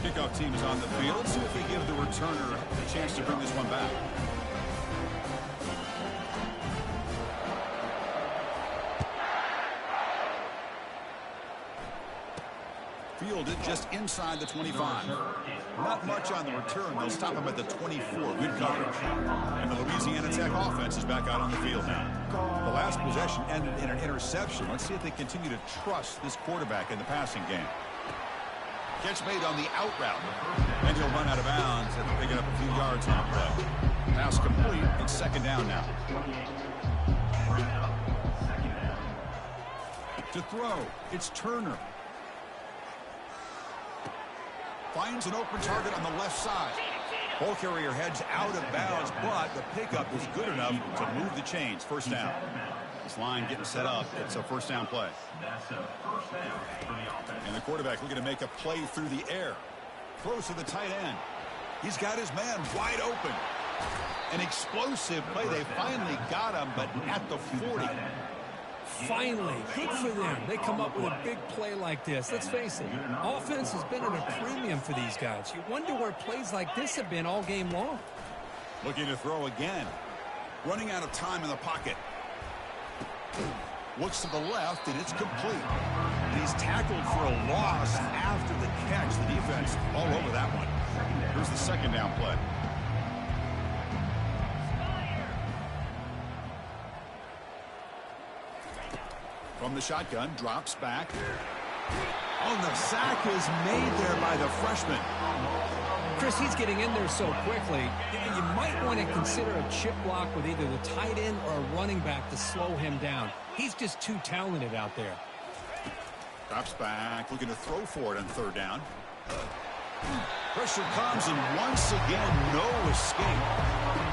Kickoff team is on the field. Let's see if they give the returner a chance to bring this one back. Fielded just inside the 25. Not much on the return. They'll stop him at the 24. Good coverage. And the Louisiana Tech offense is back out on the field now. The last possession ended in an interception. Let's see if they continue to trust this quarterback in the passing game. Catch made on the out route. And he'll run out of bounds after picking up a few yards on the play. Pass complete. It's 2nd down now. To throw, it's Turner. Finds an open target on the left side. Ball carrier heads out of bounds, but the pickup is good enough to move the chains. 1st down. This line getting set up. It's a 1st down play. That's a 1st down for the offense. And the quarterback looking to make a play through the air. Throws to the tight end. He's got his man wide open. An explosive play. They finally got him, but at the 40. Finally, good for them. They come up with a big play like this. Let's face it, offense has been at a premium for these guys. You wonder where plays like this have been all game long. Looking to throw again. Running out of time in the pocket. Looks to the left, and it's complete. And he's tackled for a loss after the catch. The defense all over that one. Here's the 2nd down play. From the shotgun, drops back. Oh, the sack is made there by the freshman. Chris, he's getting in there so quickly. You might want to consider a chip block with either the tight end or a running back to slow him down. He's just too talented out there. Drops back, looking to throw for it on 3rd down. Pressure comes, and once again, no escape.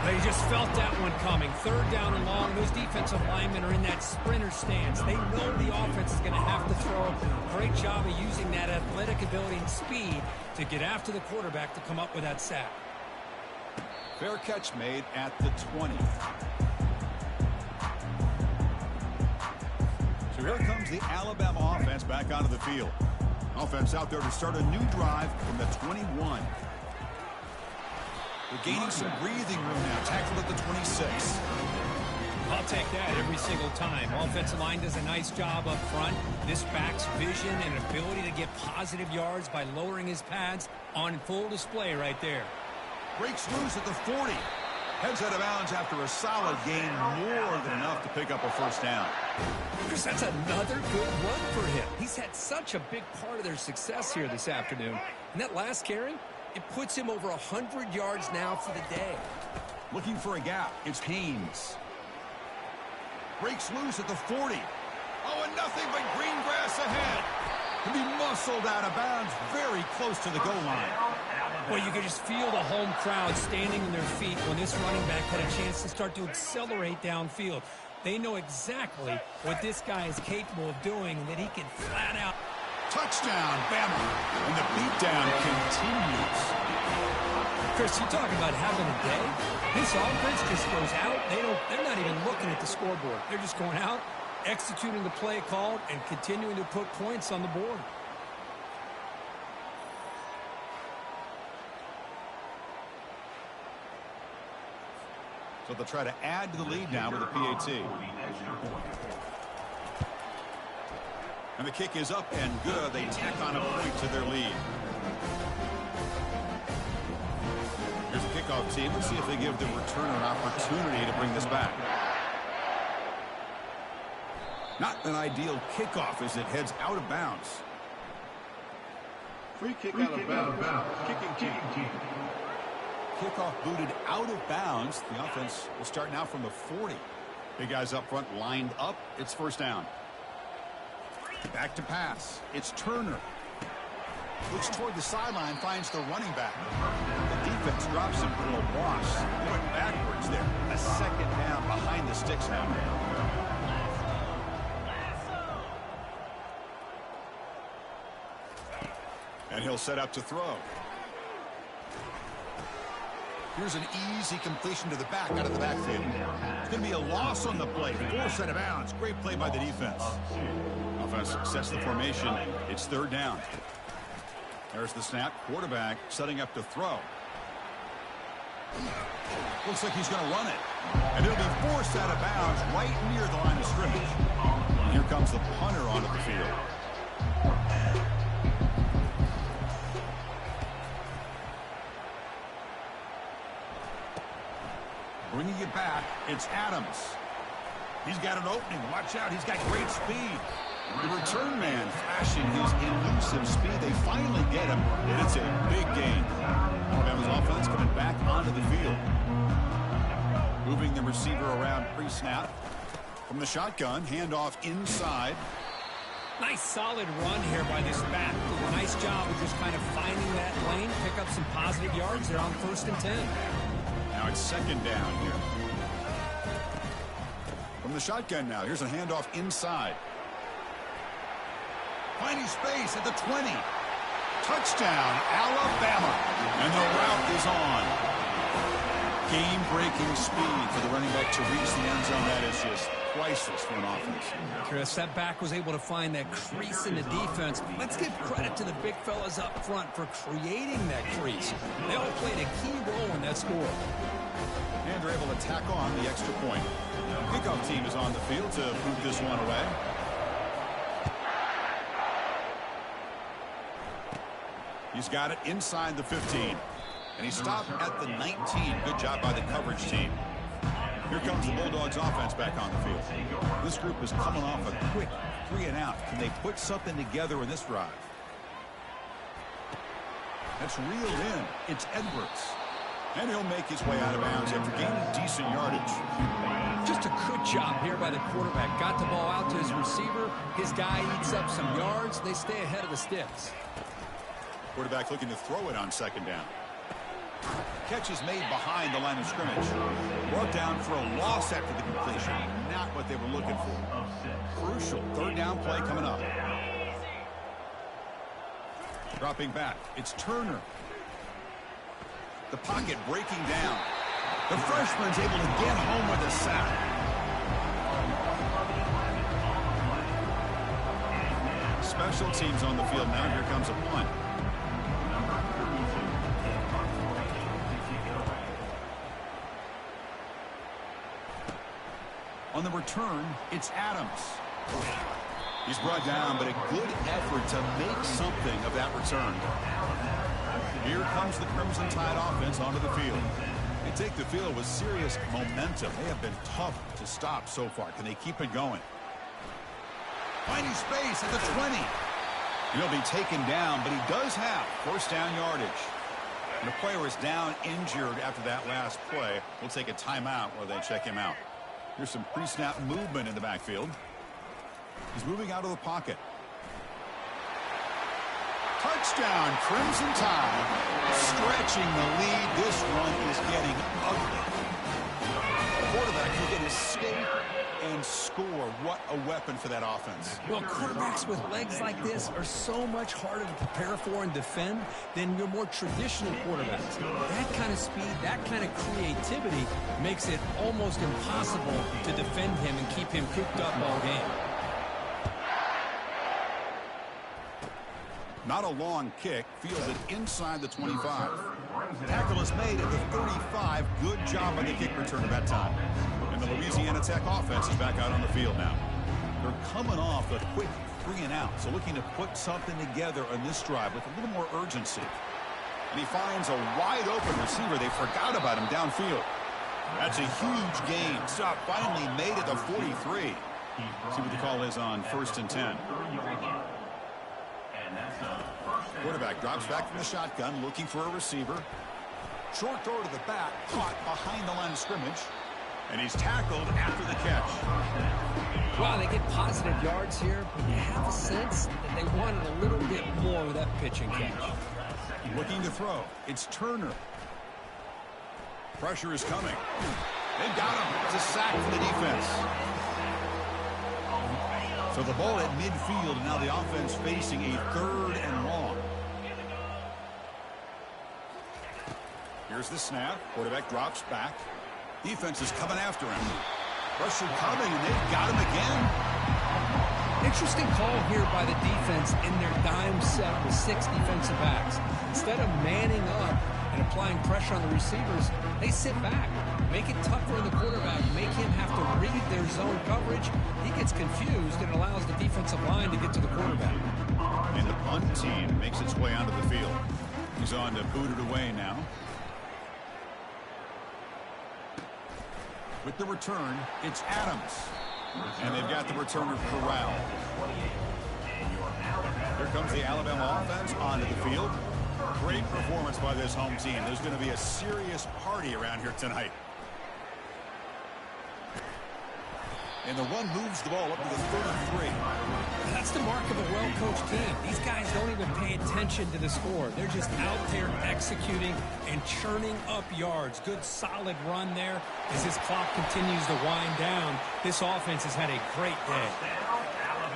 They just felt that one coming. 3rd down and long. Those defensive linemen are in that sprinter stance. They know the offense is going to have to throw. Great job of using that athletic ability and speed to get after the quarterback to come up with that sack. Fair catch made at the 20. So here comes the Alabama offense back onto the field. Offense out there to start a new drive from the 21. They're gaining some breathing room now. Tackled at the 26. I'll take that every single time. Offensive line does a nice job up front. This back's vision and ability to get positive yards by lowering his pads on full display right there. Breaks loose at the 40. Heads out of bounds after a solid gain, more than enough to pick up a first down. Chris, that's another good run for him. He's had such a big part of their success here this afternoon. And that last carry, it puts him over 100 yards now for the day. Looking for a gap. It's Haynes. Breaks loose at the 40. Oh, and nothing but green grass ahead. To be muscled out of bounds very close to the goal line. Well, you could just feel the home crowd standing on their feet when this running back had a chance to start to accelerate downfield. They know exactly what this guy is capable of doing and that he can flat out. Touchdown, Bama. And the beatdown continues. Chris, you talking about having a day? This offense just goes out. They're not even looking at the scoreboard. They're just going out, executing the play called, and continuing to put points on the board. So they'll try to add to the lead now with a PAT. And the kick is up and good. They tack on a point to their lead. Here's the kickoff team. Let's see if they give the returner an opportunity to bring this back. Not an ideal kickoff as it heads out of bounds. Free kick out of bounds. Kicking team. Kickoff booted out of bounds. The offense will start now from the 40. Big guys up front lined up. It's first down. Back to pass. It's Turner. Looks toward the sideline, finds the running back. The defense drops him for a loss. They went backwards there. A second down behind the sticks now. And he'll set up to throw. Here's an easy completion to the back out of the backfield. It's going to be a loss on the play. Forced out of bounds. Great play by the defense. Offense sets the formation. It's third down. There's the snap. Quarterback setting up to throw. Looks like he's going to run it. And it'll be forced out of bounds right near the line of scrimmage. And here comes the punter onto the field. Bringing it back, it's Adams. He's got an opening. Watch out, he's got great speed. The return man flashing his elusive speed. They finally get him, and it's a big gain. Alabama's offense coming back onto the field. Moving the receiver around pre-snap. From the shotgun, handoff inside. Nice solid run here by this back. Did a nice job of just kind of finding that lane, pick up some positive yards there on 1st and 10. Now it's second down here. From the shotgun now, here's a handoff inside. Finding space at the 20. Touchdown, Alabama. And the route is on. Game-breaking speed for the running back to reach the end zone. That is just priceless for an offense. Chris, that back was able to find that crease in the defense. Let's give credit to the big fellas up front for creating that crease. They all played a key role in that score. And they're able to tack on the extra point. Kickoff team is on the field to boot this one away. He's got it inside the 15. And he stopped at the 19. Good job by the coverage team. Here comes the Bulldogs offense back on the field. This group is coming off a quick 3 and out. Can they put something together in this drive? That's reeled in. It's Edwards. And he'll make his way out of bounds after gaining decent yardage. Just a good job here by the quarterback. Got the ball out to his receiver. His guy eats up some yards. They stay ahead of the sticks. Quarterback looking to throw it on second down. Catch is made behind the line of scrimmage. Brought down for a loss after the completion. Not what they were looking for. Crucial third down play coming up. Dropping back. It's Turner. The pocket breaking down. The freshman's able to get home with a sack. Special teams on the field now. Here comes a punt. On the return, it's Adams. He's brought down, but a good effort to make something of that return. Here comes the Crimson Tide offense onto the field. They take the field with serious momentum. They have been tough to stop so far. Can they keep it going? Finding space at the 20. He'll be taken down, but he does have first down yardage. And the player is down injured after that last play. We'll take a timeout while they check him out. Here's some pre-snap movement in the backfield. He's moving out of the pocket. Touchdown, Crimson Tide. Stretching the lead. This one is getting ugly. The quarterback who can escape and score. What a weapon for that offense. Well, quarterbacks with legs like this are so much harder to prepare for and defend than your more traditional quarterbacks. That kind of speed, that kind of creativity makes it almost impossible to defend him and keep him cooped up all game. Not a long kick, fielded inside the 25. Tackle is made at the 35. Good job on the kick return at that time. And the Louisiana Tech offense is back out on the field now. They're coming off a quick 3-and-out, so looking to put something together on this drive with a little more urgency. And he finds a wide-open receiver. They forgot about him downfield. That's a huge gain. Stop finally made at the 43. See what the call is on 1st and 10. Quarterback drops back from the shotgun, looking for a receiver. Short throw to the back, caught behind the line of scrimmage. And he's tackled after the catch. Wow, they get positive yards here, but you have a sense that they wanted a little bit more with that pitch and catch. Looking to throw. It's Turner. Pressure is coming. They've got him. It's a sack for the defense. So the ball at midfield, and now the offense facing a 3rd and long. Here's the snap. Quarterback drops back. Defense is coming after him. Pressure coming, and they've got him again. Interesting call here by the defense in their dime set with 6 defensive backs. Instead of manning up and applying pressure on the receivers, they sit back, make it tougher on the quarterback, make him have to read their zone coverage. He gets confused and allows the defensive line to get to the quarterback. And the punt team makes its way onto the field. He's on to boot it away now. With the return, it's Adams. And they've got the returner corralled. Here comes the Alabama offense onto the field. Great performance by this home team. There's going to be a serious party around here tonight. And the run moves the ball up to the 33. That's the mark of a well-coached team. These guys don't even pay attention to the score. They're just out there executing and churning up yards. Good, solid run there. As this clock continues to wind down, this offense has had a great day.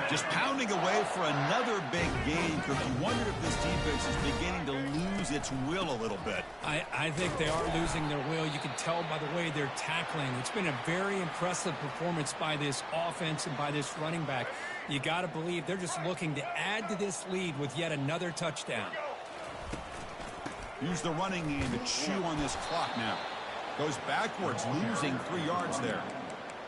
Just pounding away for another big game. Cook, you wonder if this defense is beginning to lose its will a little bit. I think they are losing their will. You can tell by the way they're tackling. It's been a very impressive performance by this offense and by this running back. You got to believe they're just looking to add to this lead with yet another touchdown. Use the running game to chew on this clock now. Goes backwards, losing 3 yards there.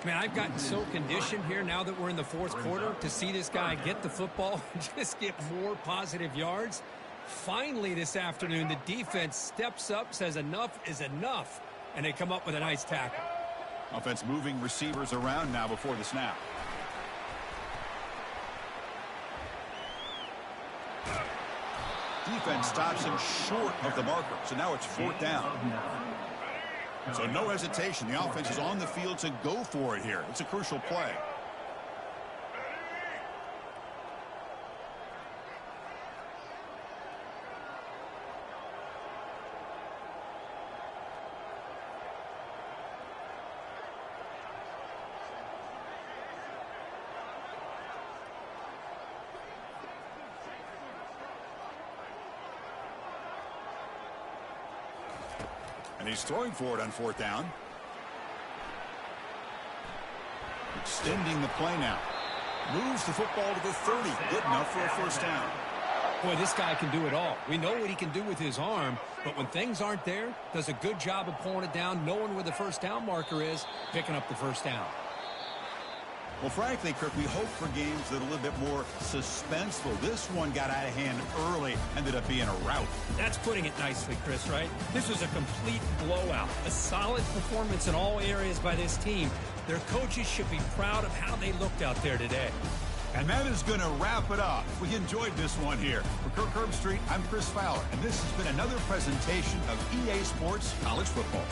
Man, I've gotten so conditioned here now that we're in the 4th quarter to see this guy get the football and just get more positive yards. Finally this afternoon, the defense steps up, says enough is enough, and they come up with a nice tackle. Offense moving receivers around now before the snap. Defense stops him short of the marker, so now it's 4th down. So no hesitation. The offense is on the field to go for it here. It's a crucial play. And he's throwing for it on 4th down. Extending the play now. Moves the football to the 30. Good enough for a 1st down. Boy, this guy can do it all. We know what he can do with his arm, but when things aren't there, does a good job of pulling it down, knowing where the 1st down marker is, picking up the 1st down. Well, frankly, Kirk, we hope for games that are a little bit more suspenseful. This one got out of hand early, ended up being a rout. That's putting it nicely, Chris, right? This was a complete blowout. A solid performance in all areas by this team. Their coaches should be proud of how they looked out there today. And that is going to wrap it up. We enjoyed this one here. For Kirk Herbstreit, I'm Chris Fowler, and this has been another presentation of EA Sports College Football.